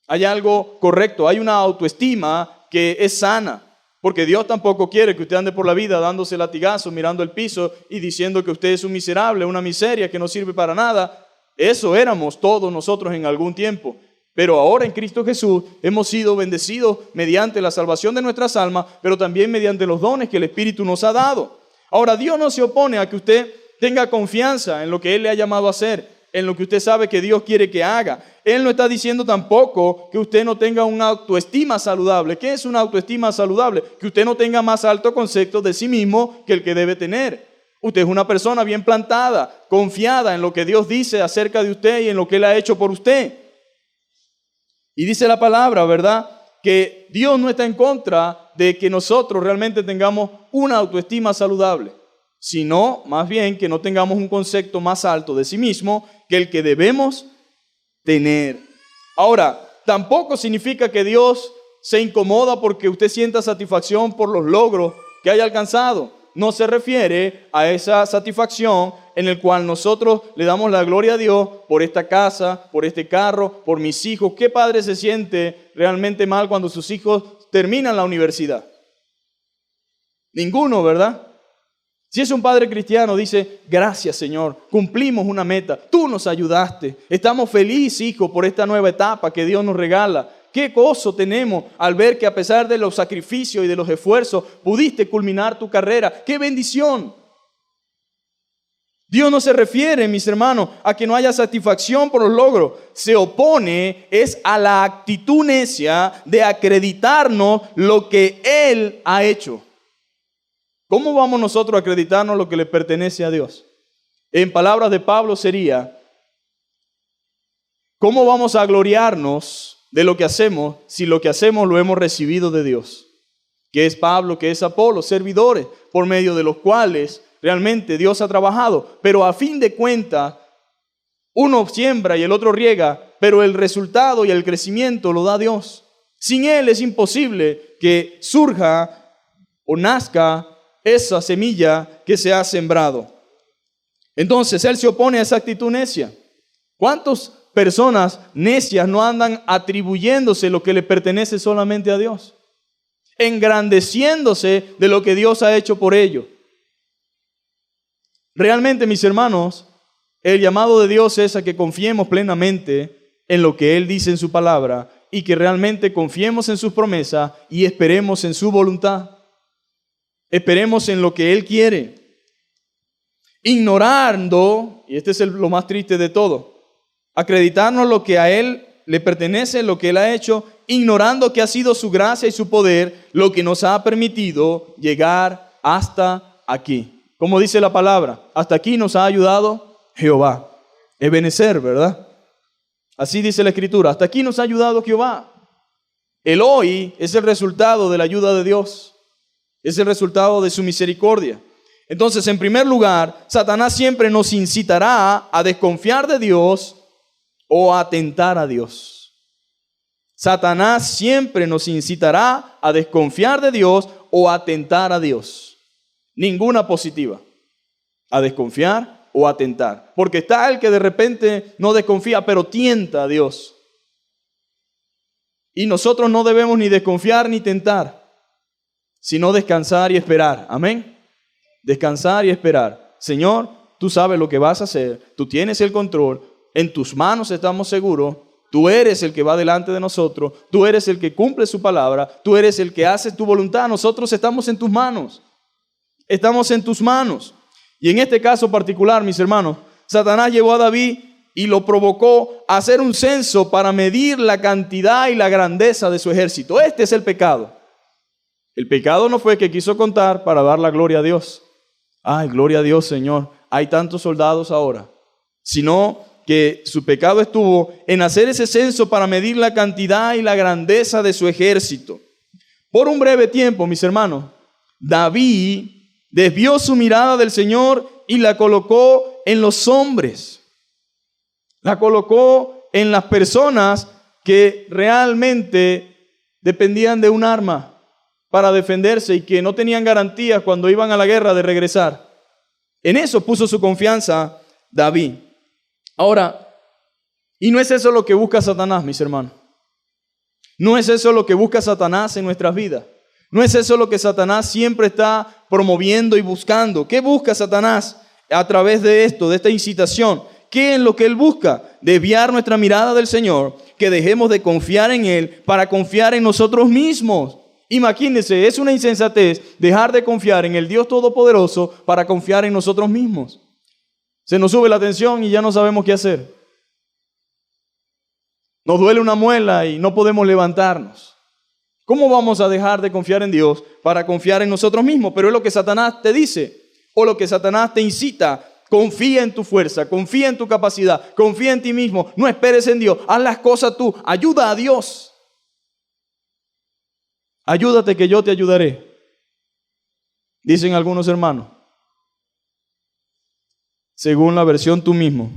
hay algo correcto, hay una autoestima que es sana. Porque Dios tampoco quiere que usted ande por la vida dándose latigazos, mirando el piso y diciendo que usted es un miserable, una miseria que no sirve para nada. Eso éramos todos nosotros en algún tiempo. Pero ahora en Cristo Jesús hemos sido bendecidos mediante la salvación de nuestras almas, pero también mediante los dones que el Espíritu nos ha dado. Ahora, Dios no se opone a que usted tenga confianza en lo que Él le ha llamado a hacer, en lo que usted sabe que Dios quiere que haga. Él no está diciendo tampoco que usted no tenga una autoestima saludable. ¿Qué es una autoestima saludable? Que usted no tenga más alto concepto de sí mismo que el que debe tener. Usted es una persona bien plantada, confiada en lo que Dios dice acerca de usted y en lo que Él ha hecho por usted. Y dice la palabra, ¿verdad?, que Dios no está en contra de que nosotros realmente tengamos una autoestima saludable, sino más bien que no tengamos un concepto más alto de sí mismo que el que debemos tener. Ahora, tampoco significa que Dios se incomoda porque usted sienta satisfacción por los logros que haya alcanzado. No se refiere a esa satisfacción en el cual nosotros le damos la gloria a Dios por esta casa, por este carro, por mis hijos. ¿Qué padre se siente realmente mal cuando sus hijos terminan la universidad? Ninguno, ¿verdad? Si es un padre cristiano, dice, gracias Señor, cumplimos una meta, tú nos ayudaste, estamos felices, hijo, por esta nueva etapa que Dios nos regala. Qué gozo tenemos al ver que a pesar de los sacrificios y de los esfuerzos, pudiste culminar tu carrera. ¡Qué bendición! Dios no se refiere, mis hermanos, a que no haya satisfacción por los logros. Se opone es a la actitud necia de acreditarnos lo que Él ha hecho. ¿Cómo vamos nosotros a acreditarnos lo que le pertenece a Dios? En palabras de Pablo sería, ¿cómo vamos a gloriarnos de lo que hacemos si lo que hacemos lo hemos recibido de Dios? Que es Pablo, que es Apolo, servidores por medio de los cuales realmente Dios ha trabajado. Pero a fin de cuentas, uno siembra y el otro riega, pero el resultado y el crecimiento lo da Dios. Sin Él es imposible que surja o nazca esa semilla que se ha sembrado. Entonces, Él se opone a esa actitud necia. ¿Cuántas personas necias no andan atribuyéndose lo que le pertenece solamente a Dios? Engrandeciéndose de lo que Dios ha hecho por ellos. Realmente, mis hermanos, el llamado de Dios es a que confiemos plenamente en lo que Él dice en su palabra y que realmente confiemos en sus promesas y esperemos en su voluntad. Esperemos en lo que Él quiere. Ignorando, y este es lo más triste de todo, acreditarnos lo que a Él le pertenece, lo que Él ha hecho, ignorando que ha sido su gracia y su poder lo que nos ha permitido llegar hasta aquí. Como dice la palabra, hasta aquí nos ha ayudado Jehová. Ebenezer, ¿verdad? Así dice la Escritura, hasta aquí nos ha ayudado Jehová. El hoy es el resultado de la ayuda de Dios. Es el resultado de su misericordia. Entonces, en primer lugar, Satanás siempre nos incitará a desconfiar de Dios o a tentar a Dios. Satanás siempre nos incitará a desconfiar de Dios o a tentar a Dios. Ninguna positiva. A desconfiar o a tentar. Porque está el que de repente no desconfía, pero tienta a Dios. Y nosotros no debemos ni desconfiar ni tentar, sino descansar y esperar. Amén. Descansar y esperar. Señor, tú sabes lo que vas a hacer. Tú tienes el control. En tus manos estamos seguros. Tú eres el que va delante de nosotros. Tú eres el que cumple su palabra. Tú eres el que hace tu voluntad. Nosotros estamos en tus manos. Estamos en tus manos. Y en este caso particular, mis hermanos, Satanás llevó a David y lo provocó a hacer un censo para medir la cantidad y la grandeza de su ejército. Este es el pecado. El pecado no fue que quiso contar para dar la gloria a Dios. Ay, gloria a Dios, Señor. Hay tantos soldados ahora. Sino que su pecado estuvo en hacer ese censo para medir la cantidad y la grandeza de su ejército. Por un breve tiempo, mis hermanos, David desvió su mirada del Señor y la colocó en los hombres. La colocó en las personas que realmente dependían de un arma para defenderse y que no tenían garantías cuando iban a la guerra de regresar. En eso puso su confianza David. Ahora, y no es eso lo que busca Satanás, mis hermanos. No es eso lo que busca Satanás en nuestras vidas. No es eso lo que Satanás siempre está promoviendo y buscando. ¿Qué busca Satanás a través de esto, de esta incitación? ¿Qué es lo que él busca? Desviar nuestra mirada del Señor, que dejemos de confiar en Él para confiar en nosotros mismos. Imagínense, es una insensatez dejar de confiar en el Dios Todopoderoso para confiar en nosotros mismos. Se nos sube la tensión y ya no sabemos qué hacer. Nos duele una muela y no podemos levantarnos. ¿Cómo vamos a dejar de confiar en Dios para confiar en nosotros mismos? Pero es lo que Satanás te dice, o lo que Satanás te incita. Confía en tu fuerza, confía en tu capacidad, confía en ti mismo, no esperes en Dios, haz las cosas tú, ayuda a Dios. Ayúdate que yo te ayudaré, dicen algunos hermanos, según la versión tú mismo.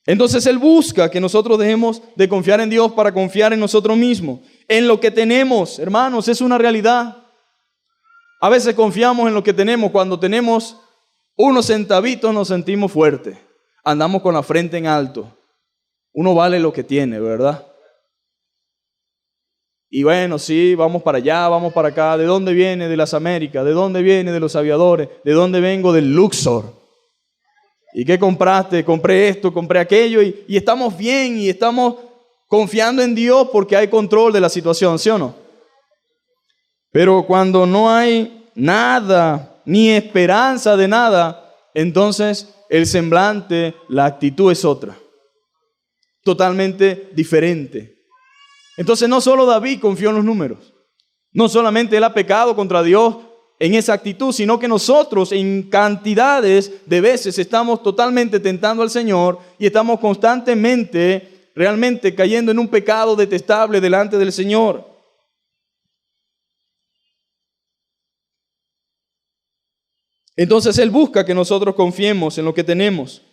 Entonces Él busca que nosotros dejemos de confiar en Dios para confiar en nosotros mismos, en lo que tenemos, hermanos, es una realidad. A veces confiamos en lo que tenemos. Cuando tenemos unos centavitos nos sentimos fuertes, andamos con la frente en alto. Uno vale lo que tiene, ¿verdad? Y bueno, sí, vamos para allá, vamos para acá. ¿De dónde viene? De las Américas. ¿De dónde viene? De los aviadores. ¿De dónde vengo? Del Luxor. ¿Y qué compraste? Compré esto, compré aquello. Y estamos bien y estamos confiando en Dios porque hay control de la situación, ¿sí o no? Pero cuando no hay nada, ni esperanza de nada, entonces el semblante, la actitud es otra. Totalmente diferente. Entonces no solo David confió en los números. No solamente él ha pecado contra Dios en esa actitud, sino que nosotros en cantidades de veces estamos totalmente tentando al Señor y estamos constantemente, realmente cayendo en un pecado detestable delante del Señor. Entonces Él busca que nosotros confiemos en lo que tenemos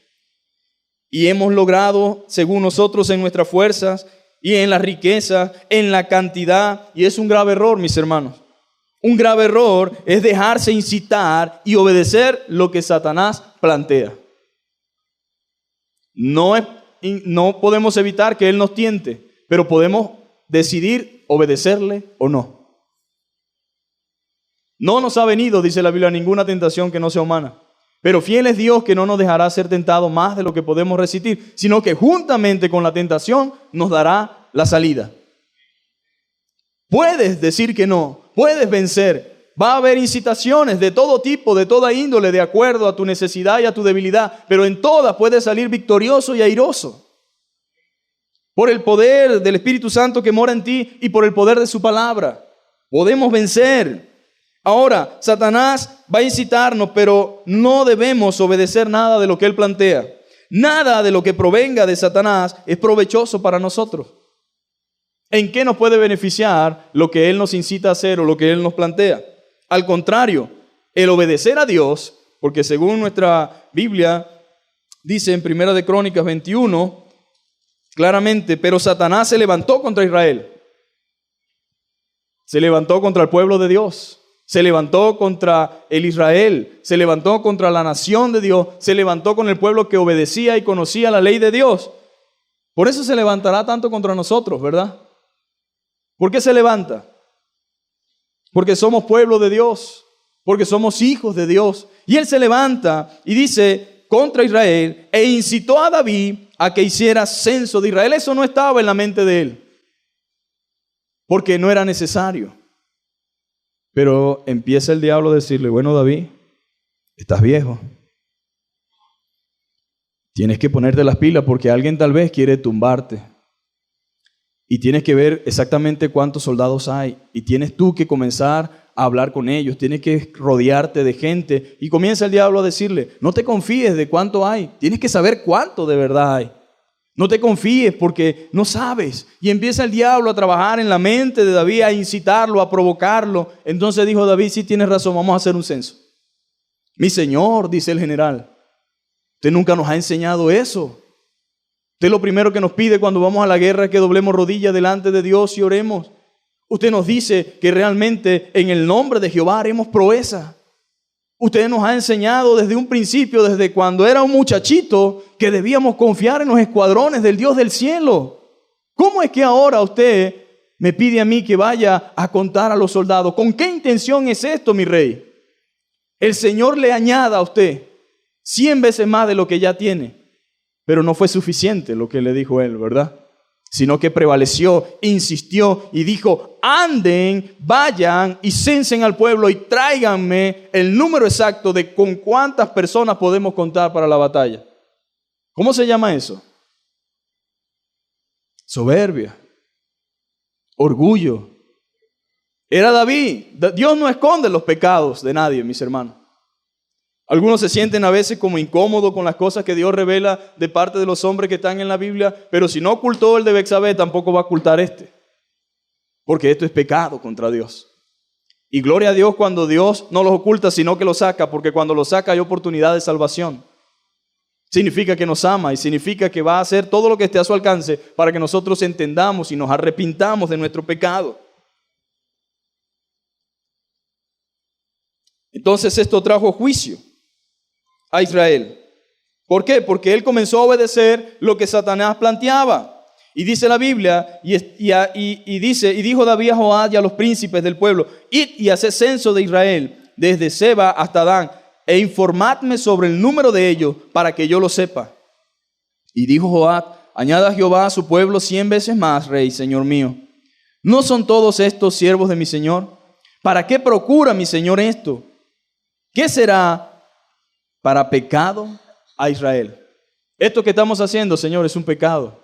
y hemos logrado, según nosotros, en nuestras fuerzas y en la riqueza, en la cantidad, y es un grave error, mis hermanos. Un grave error es dejarse incitar y obedecer lo que Satanás plantea. No podemos evitar que Él nos tiente, pero podemos decidir obedecerle o no. No nos ha venido, dice la Biblia, ninguna tentación que no sea humana. Pero fiel es Dios que no nos dejará ser tentados más de lo que podemos resistir, sino que juntamente con la tentación nos dará la salida. Puedes decir que no, puedes vencer. Va a haber incitaciones de todo tipo, de toda índole, de acuerdo a tu necesidad y a tu debilidad, pero en todas puedes salir victorioso y airoso. Por el poder del Espíritu Santo que mora en ti y por el poder de su palabra. Podemos vencer. Ahora, Satanás va a incitarnos, pero no debemos obedecer nada de lo que él plantea. Nada de lo que provenga de Satanás es provechoso para nosotros. ¿En qué nos puede beneficiar lo que él nos incita a hacer o lo que él nos plantea? Al contrario, el obedecer a Dios, porque según nuestra Biblia dice en 1 de Crónicas 21, claramente, pero Satanás se levantó contra Israel. Se levantó contra el pueblo de Dios. Se levantó contra el Israel, se levantó contra la nación de Dios, se levantó con el pueblo que obedecía y conocía la ley de Dios. Por eso se levantará tanto contra nosotros, ¿verdad? ¿Por qué se levanta? Porque somos pueblo de Dios, porque somos hijos de Dios. Y Él se levanta y dice contra Israel e incitó a David a que hiciera censo de Israel. Eso no estaba en la mente de él, porque no era necesario. Pero empieza el diablo a decirle, bueno, David, estás viejo. Tienes que ponerte las pilas porque alguien tal vez quiere tumbarte. Y tienes que ver exactamente cuántos soldados hay. Y tienes tú que comenzar a hablar con ellos. Tienes que rodearte de gente. Y comienza el diablo a decirle, no te confíes de cuánto hay. Tienes que saber cuánto de verdad hay. No te confíes porque no sabes. Y empieza el diablo a trabajar en la mente de David, a incitarlo, a provocarlo. Entonces dijo David, sí tienes razón, vamos a hacer un censo. Mi señor, dice el general, usted nunca nos ha enseñado eso. Usted lo primero que nos pide cuando vamos a la guerra es que doblemos rodillas delante de Dios y oremos. Usted nos dice que realmente en el nombre de Jehová haremos proeza. Usted nos ha enseñado desde un principio, desde cuando era un muchachito, que debíamos confiar en los escuadrones del Dios del cielo. ¿Cómo es que ahora usted me pide a mí que vaya a contar a los soldados? ¿Con qué intención es esto, mi rey? El Señor le añada a usted 100 veces más de lo que ya tiene. Pero no fue suficiente lo que le dijo él, ¿verdad? Sino que prevaleció, insistió y dijo: anden, vayan y censen al pueblo y tráiganme el número exacto de con cuántas personas podemos contar para la batalla. ¿Cómo se llama eso? Soberbia, orgullo. Era David. Dios no esconde los pecados de nadie, mis hermanos. Algunos se sienten a veces como incómodos con las cosas que Dios revela de parte de los hombres que están en la Biblia, pero si no ocultó el de Betsabé, tampoco va a ocultar este, porque esto es pecado contra Dios. Y gloria a Dios cuando Dios no los oculta, sino que los saca, porque cuando los saca hay oportunidad de salvación. Significa que nos ama y significa que va a hacer todo lo que esté a su alcance para que nosotros entendamos y nos arrepintamos de nuestro pecado. Entonces esto trajo juicio a Israel. ¿Por qué? Porque él comenzó a obedecer lo que Satanás planteaba. Y dice la Biblia, y dijo David a Joab y a los príncipes del pueblo: id y haced censo de Israel, desde Seba hasta Dan, e informadme sobre el número de ellos, para que yo lo sepa. Y dijo Joab: añada Jehová a su pueblo 100 veces más, rey, señor mío. ¿No son todos estos siervos de mi señor? ¿Para qué procura mi señor esto? ¿Qué será para pecado a Israel? Esto que estamos haciendo, Señor, es un pecado.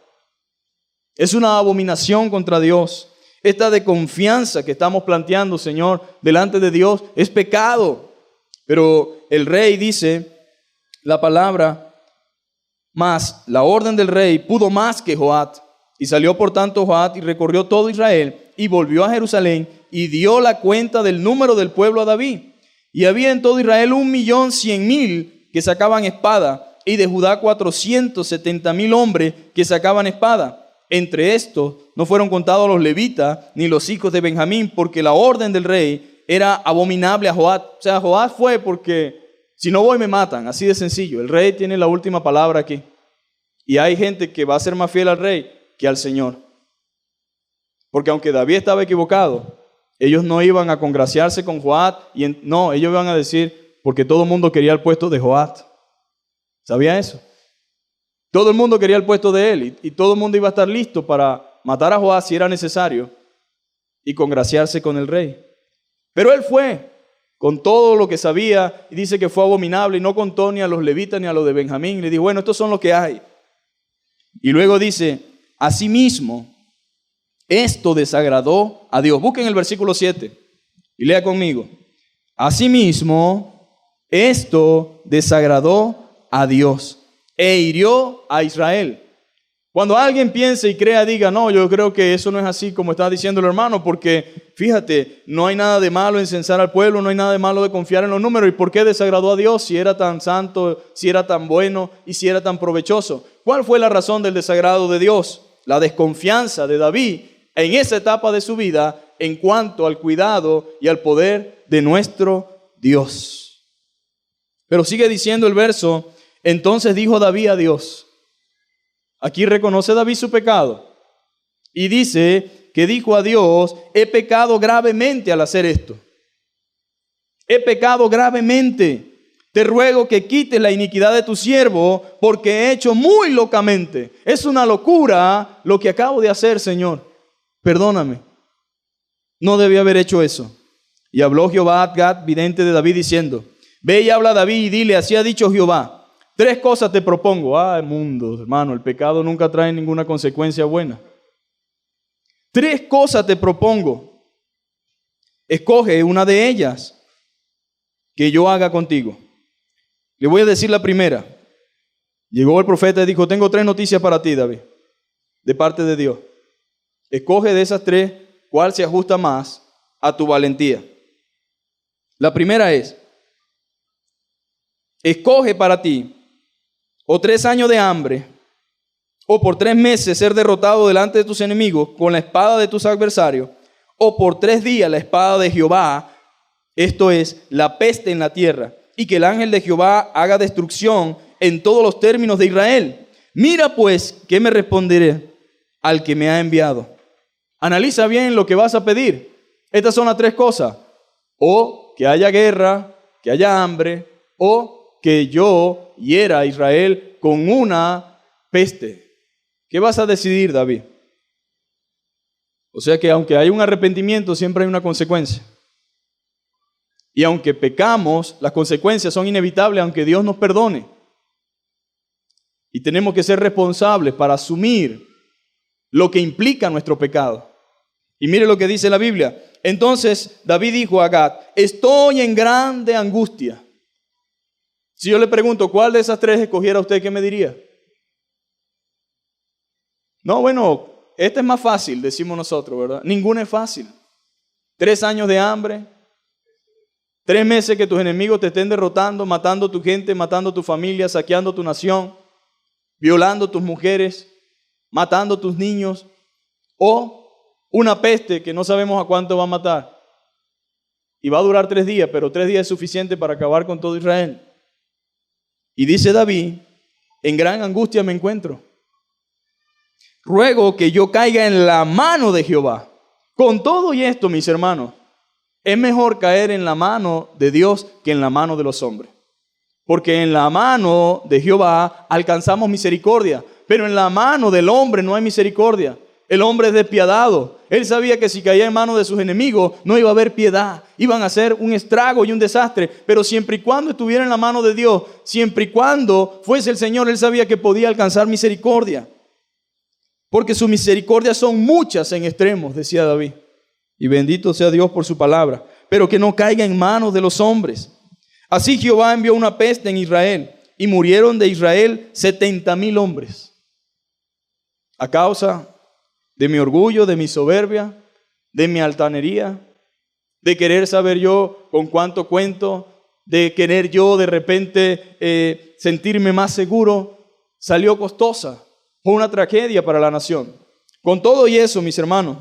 Es una abominación contra Dios. Esta desconfianza que estamos planteando, Señor, delante de Dios, es pecado. Pero el rey dice, la palabra, mas la orden del rey pudo más que Joab. Y salió por tanto Joab y recorrió todo Israel y volvió a Jerusalén y dio la cuenta del número del pueblo a David. Y había en todo Israel 1.100.000 que sacaban espada, y de Judá 470.000 hombres que sacaban espada. Entre estos no fueron contados los levitas ni los hijos de Benjamín, porque la orden del rey era abominable a Joab. O sea, Joab fue porque si no voy me matan, así de sencillo. El rey tiene la última palabra aquí. Y hay gente que va a ser más fiel al rey que al Señor. Porque aunque David estaba equivocado, ellos no iban a congraciarse con Joab, no, ellos iban a decir, porque todo el mundo quería el puesto de Joab. ¿Sabía eso? Todo el mundo quería el puesto de él y todo el mundo iba a estar listo para matar a Joab si era necesario y congraciarse con el rey. Pero él fue con todo lo que sabía y dice que fue abominable y no contó ni a los levitas ni a los de Benjamín. Y le dijo, bueno, estos son los que hay. Y luego dice, asimismo, esto desagradó a Dios. Busquen el versículo 7 y lea conmigo. Asimismo, esto desagradó a Dios e hirió a Israel. Cuando alguien piense y crea, diga, no, yo creo que eso no es así como está diciendo el hermano, porque fíjate, no hay nada de malo en censar al pueblo, no hay nada de malo de confiar en los números. ¿Y por qué desagradó a Dios si era tan santo, si era tan bueno y si era tan provechoso? ¿Cuál fue la razón del desagrado de Dios? La desconfianza de David en esa etapa de su vida en cuanto al cuidado y al poder de nuestro Dios. Pero sigue diciendo el verso, entonces dijo David a Dios. Aquí reconoce David su pecado y dice que dijo a Dios, he pecado gravemente al hacer esto. He pecado gravemente. Te ruego que quites la iniquidad de tu siervo, porque he hecho muy locamente. Es una locura lo que acabo de hacer, Señor. Perdóname. No debía haber hecho eso. Y habló Jehová a Gad, vidente de David, diciendo, ve y habla a David y dile, así ha dicho Jehová. 3 cosas te propongo. Mundo, hermano, el pecado nunca trae ninguna consecuencia buena. 3 cosas te propongo. Escoge una de ellas que yo haga contigo. Le voy a decir la primera. Llegó el profeta y dijo, tengo 3 noticias para ti, David, de parte de Dios. Escoge de esas 3 cuál se ajusta más a tu valentía. La primera es, escoge para ti o 3 años de hambre, o por 3 meses ser derrotado delante de tus enemigos con la espada de tus adversarios, o por 3 días la espada de Jehová, esto es, la peste en la tierra, y que el ángel de Jehová haga destrucción en todos los términos de Israel. Mira pues, ¿qué me responderé al que me ha enviado? Analiza bien lo que vas a pedir. Estas son las 3 cosas. O que haya guerra, que haya hambre, o que yo hiera a Israel con una peste. ¿Qué vas a decidir, David? O sea que aunque hay un arrepentimiento, siempre hay una consecuencia. Y aunque pecamos, las consecuencias son inevitables, aunque Dios nos perdone. Y tenemos que ser responsables para asumir lo que implica nuestro pecado. Y mire lo que dice la Biblia. Entonces David dijo a Gad, estoy en grande angustia. Si yo le pregunto, ¿cuál de esas 3 escogiera usted, qué me diría? No, bueno, esta es más fácil, decimos nosotros, ¿verdad? Ninguna es fácil. 3 años de hambre, 3 meses que tus enemigos te estén derrotando, matando a tu gente, matando a tu familia, saqueando tu nación, violando a tus mujeres, matando a tus niños, o una peste que no sabemos a cuánto va a matar. Y va a durar 3 días, pero 3 días es suficiente para acabar con todo Israel. Y dice David, en gran angustia me encuentro. Ruego que yo caiga en la mano de Jehová. Con todo y esto, mis hermanos, es mejor caer en la mano de Dios que en la mano de los hombres. Porque en la mano de Jehová alcanzamos misericordia, pero en la mano del hombre no hay misericordia. El hombre es despiadado. Él sabía que si caía en manos de sus enemigos no iba a haber piedad. Iban a hacer un estrago y un desastre. Pero siempre y cuando estuviera en la mano de Dios, siempre y cuando fuese el Señor, él sabía que podía alcanzar misericordia. Porque sus misericordias son muchas en extremos, decía David. Y bendito sea Dios por su palabra. Pero que no caiga en manos de los hombres. Así Jehová envió una peste en Israel y murieron de Israel 70,000 hombres. A causa de mi orgullo, de mi soberbia, de mi altanería, de querer saber yo con cuánto cuento, de querer yo de repente sentirme más seguro, salió costosa. Fue una tragedia para la nación. Con todo y eso, mis hermanos,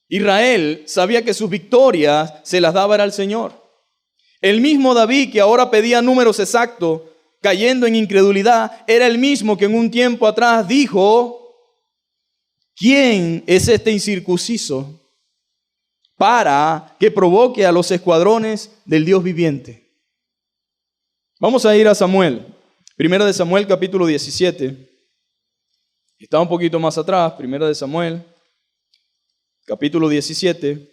Israel sabía que sus victorias se las daba al Señor. El mismo David que ahora pedía números exactos, cayendo en incredulidad, era el mismo que en un tiempo atrás dijo, ¿quién es este incircunciso para que provoque a los escuadrones del Dios viviente? Vamos a ir a Samuel. Primera de Samuel, capítulo 17. Está un poquito más atrás. Primera de Samuel, capítulo 17.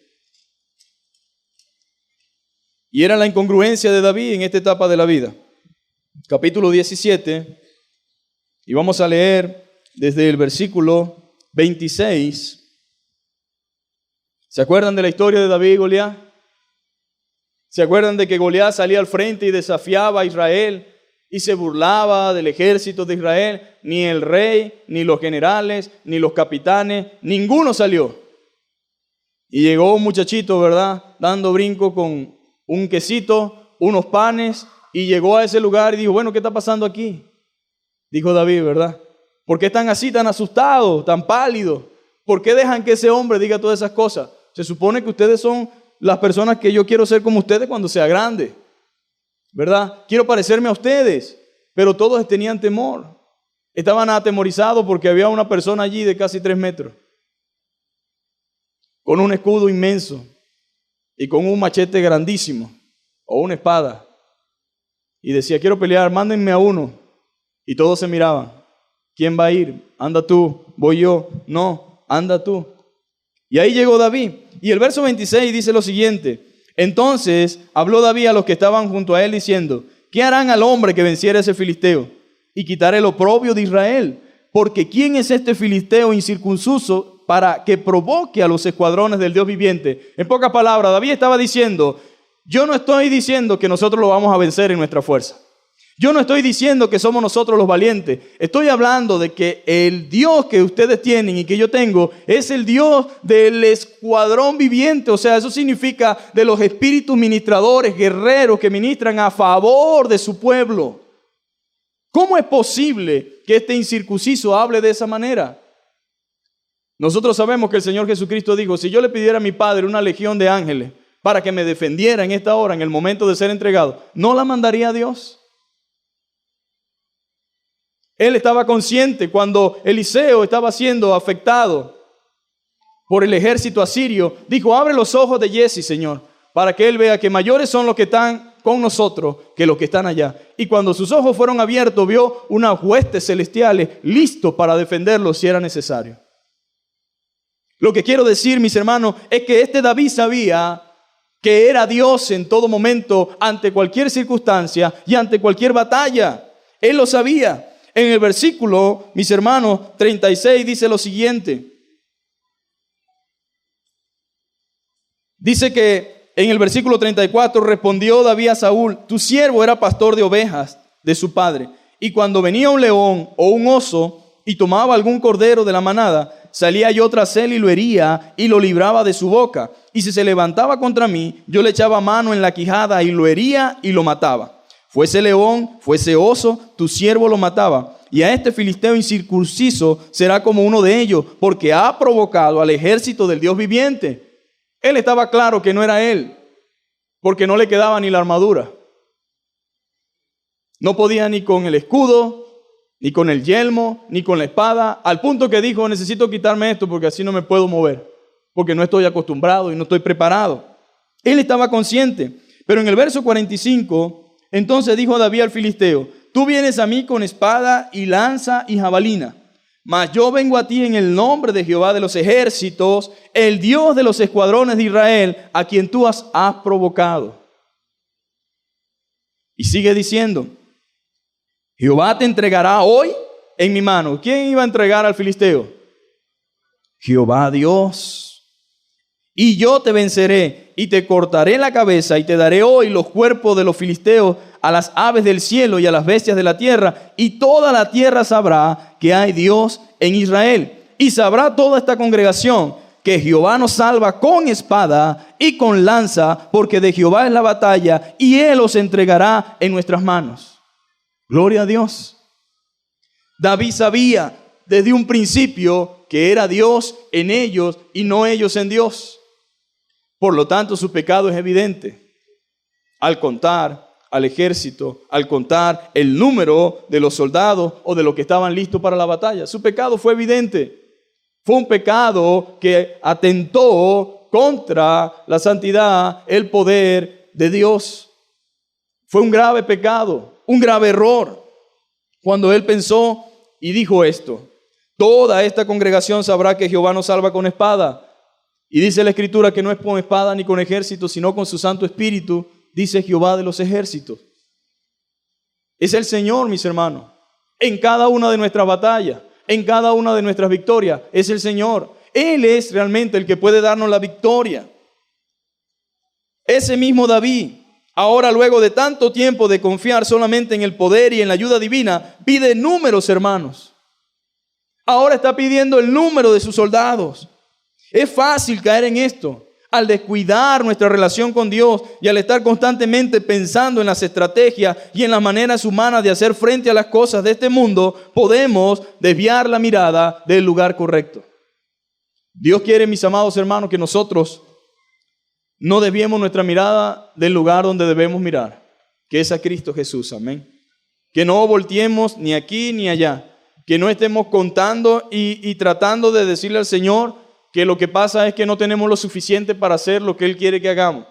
Y era la incongruencia de David en esta etapa de la vida. Capítulo 17. Y vamos a leer desde el versículo 26. ¿Se acuerdan de la historia de David y Goliat? ¿Se acuerdan de que Goliat salía al frente y desafiaba a Israel y se burlaba del ejército de Israel? Ni el rey, ni los generales, ni los capitanes, ninguno salió. Y llegó un muchachito, ¿verdad? Dando brinco con un quesito, unos panes, y llegó a ese lugar y dijo, bueno, ¿qué está pasando aquí? Dijo David, ¿verdad? ¿Por qué están así, tan asustados, tan pálidos? ¿Por qué dejan que ese hombre diga todas esas cosas? Se supone que ustedes son las personas que yo quiero ser como ustedes cuando sea grande, ¿verdad? Quiero parecerme a ustedes, pero todos tenían temor. Estaban atemorizados porque había una persona allí de casi 3 metros, con un escudo inmenso y con un machete grandísimo o una espada. Y decía, quiero pelear, mándenme a uno. Y todos se miraban. ¿Quién va a ir? Anda tú, voy yo. No, anda tú. Y ahí llegó David. Y el verso 26 dice lo siguiente. Entonces habló David a los que estaban junto a él diciendo, ¿qué harán al hombre que venciera a ese filisteo y quitara el oprobio de Israel? Porque ¿quién es este filisteo incircunciso para que provoque a los escuadrones del Dios viviente? En pocas palabras, David estaba diciendo, yo no estoy diciendo que nosotros lo vamos a vencer en nuestra fuerza. Yo no estoy diciendo que somos nosotros los valientes. Estoy hablando de que el Dios que ustedes tienen y que yo tengo es el Dios del escuadrón viviente. O sea, eso significa de los espíritus ministradores, guerreros que ministran a favor de su pueblo. ¿Cómo es posible que este incircunciso hable de esa manera? Nosotros sabemos que el Señor Jesucristo dijo, si yo le pidiera a mi Padre una legión de ángeles para que me defendiera en esta hora, en el momento de ser entregado, ¿no la mandaría a Dios? Él estaba consciente cuando Eliseo estaba siendo afectado por el ejército asirio. Dijo, abre los ojos de Jesse, Señor, para que él vea que mayores son los que están con nosotros que los que están allá. Y cuando sus ojos fueron abiertos, vio unas huestes celestiales listos para defenderlo si era necesario. Lo que quiero decir, mis hermanos, es que este David sabía que era Dios en todo momento, ante cualquier circunstancia y ante cualquier batalla. Él lo sabía. En el versículo, mis hermanos, 36 dice lo siguiente. Dice que en el versículo 34 respondió David a Saúl, tu siervo era pastor de ovejas de su padre, y cuando venía un león o un oso y tomaba algún cordero de la manada, salía yo tras él y lo hería y lo libraba de su boca. Y si se levantaba contra mí, yo le echaba mano en la quijada y lo hería y lo mataba. Fuese león, fuese oso, tu siervo lo mataba. Y a este filisteo incircunciso será como uno de ellos, porque ha provocado al ejército del Dios viviente. Él estaba claro que no era él, porque no le quedaba ni la armadura. No podía ni con el escudo, ni con el yelmo, ni con la espada, al punto que dijo, necesito quitarme esto porque así no me puedo mover, porque no estoy acostumbrado y no estoy preparado. Él estaba consciente, pero en el verso 45, entonces dijo David al filisteo, tú vienes a mí con espada y lanza y jabalina, mas yo vengo a ti en el nombre de Jehová de los ejércitos, el Dios de los escuadrones de Israel, a quien tú has provocado. Y sigue diciendo, Jehová te entregará hoy en mi mano. ¿Quién iba a entregar al filisteo? Jehová Dios. Y yo te venceré y te cortaré la cabeza y te daré hoy los cuerpos de los filisteos a las aves del cielo y a las bestias de la tierra. Y toda la tierra sabrá que hay Dios en Israel. Y sabrá toda esta congregación que Jehová nos salva con espada y con lanza, porque de Jehová es la batalla y Él os entregará en nuestras manos. Gloria a Dios. David sabía desde un principio que era Dios en ellos y no ellos en Dios. Por lo tanto, su pecado es evidente. Al contar al ejército, al contar el número de los soldados o de los que estaban listos para la batalla, su pecado fue evidente. Fue un pecado que atentó contra la santidad, el poder de Dios. Fue un grave pecado, un grave error, cuando él pensó y dijo esto: toda esta congregación sabrá que Jehová nos salva con espada. Y dice la Escritura que no es con espada ni con ejército, sino con su Santo Espíritu, dice Jehová de los ejércitos. Es el Señor, mis hermanos, en cada una de nuestras batallas, en cada una de nuestras victorias, es el Señor. Él es realmente el que puede darnos la victoria. Ese mismo David, ahora luego de tanto tiempo de confiar solamente en el poder y en la ayuda divina, pide números, hermanos. Ahora está pidiendo el número de sus soldados. Es fácil caer en esto. Al descuidar nuestra relación con Dios y al estar constantemente pensando en las estrategias y en las maneras humanas de hacer frente a las cosas de este mundo, podemos desviar la mirada del lugar correcto. Dios quiere, mis amados hermanos, que nosotros no desviemos nuestra mirada del lugar donde debemos mirar, que es a Cristo Jesús, amén. Que no volteemos ni aquí ni allá, que no estemos contando y tratando de decirle al Señor que lo que pasa es que no tenemos lo suficiente para hacer lo que Él quiere que hagamos.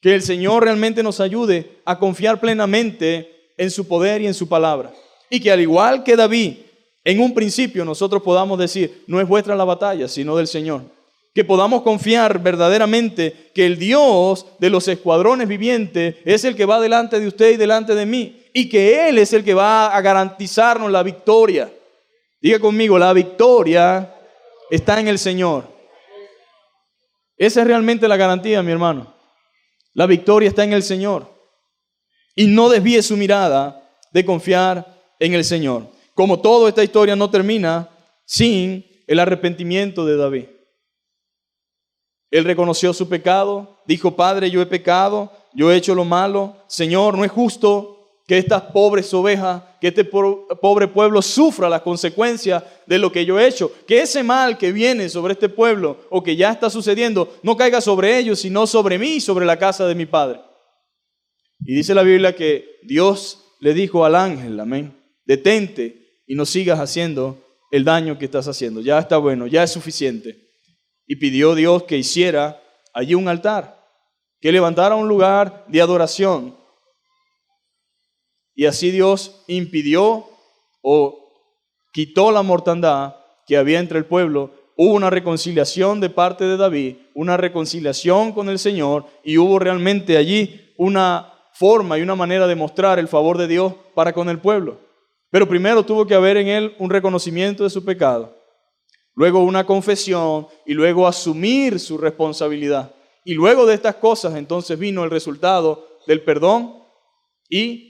Que el Señor realmente nos ayude a confiar plenamente en su poder y en su palabra. Y que al igual que David, en un principio nosotros podamos decir, no es vuestra la batalla, sino del Señor. Que podamos confiar verdaderamente que el Dios de los escuadrones vivientes es el que va delante de usted y delante de mí. Y que Él es el que va a garantizarnos la victoria. Diga conmigo, la victoria está en el Señor. Esa es realmente la garantía, mi hermano. La victoria está en el Señor. Y no desvíe su mirada de confiar en el Señor. Como toda esta historia no termina sin el arrepentimiento de David. Él reconoció su pecado, dijo: Padre, yo he pecado, yo he hecho lo malo. Señor, no es justo que estas pobres ovejas, que este pobre pueblo sufra las consecuencias de lo que yo he hecho. Que ese mal que viene sobre este pueblo o que ya está sucediendo no caiga sobre ellos, sino sobre mí y sobre la casa de mi padre. Y dice la Biblia que Dios le dijo al ángel, amén, detente y no sigas haciendo el daño que estás haciendo. Ya está bueno, ya es suficiente. Y pidió Dios que hiciera allí un altar, que levantara un lugar de adoración. Y así Dios impidió o quitó la mortandad que había entre el pueblo. Hubo una reconciliación de parte de David, una reconciliación con el Señor, y hubo realmente allí una forma y una manera de mostrar el favor de Dios para con el pueblo. Pero primero tuvo que haber en él un reconocimiento de su pecado, luego una confesión y luego asumir su responsabilidad. Y luego de estas cosas entonces vino el resultado del perdón y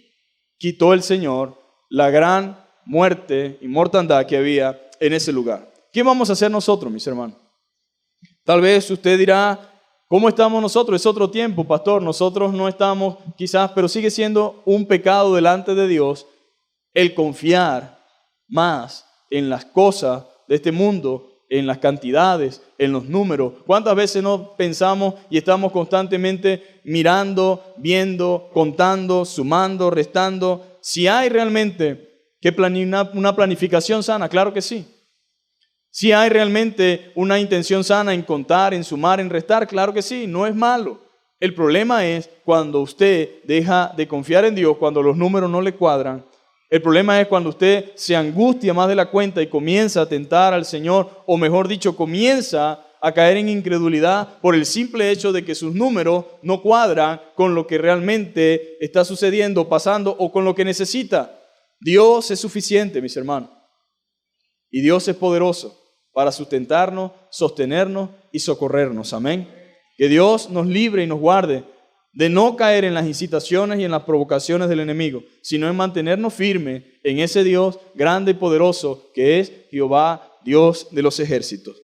quitó el Señor la gran muerte y mortandad que había en ese lugar. ¿Qué vamos a hacer nosotros, mis hermanos? Tal vez usted dirá, ¿cómo estamos nosotros? Es otro tiempo, pastor. Nosotros no estamos quizás, pero sigue siendo un pecado delante de Dios el confiar más en las cosas de este mundo, en las cantidades, en los números. ¿Cuántas veces no pensamos y estamos constantemente mirando, viendo, contando, sumando, restando? Si hay realmente una planificación sana, claro que sí. Si hay realmente una intención sana en contar, en sumar, en restar, claro que sí, no es malo. El problema es cuando usted deja de confiar en Dios, cuando los números no le cuadran. El problema es cuando usted se angustia más de la cuenta y comienza a tentar al Señor, o mejor dicho, comienza a caer en incredulidad por el simple hecho de que sus números no cuadran con lo que realmente está sucediendo, pasando o con lo que necesita. Dios es suficiente, mis hermanos. Y Dios es poderoso para sustentarnos, sostenernos y socorrernos. Amén. Que Dios nos libre y nos guarde de no caer en las incitaciones y en las provocaciones del enemigo, sino en mantenernos firmes en ese Dios grande y poderoso que es Jehová, Dios de los ejércitos.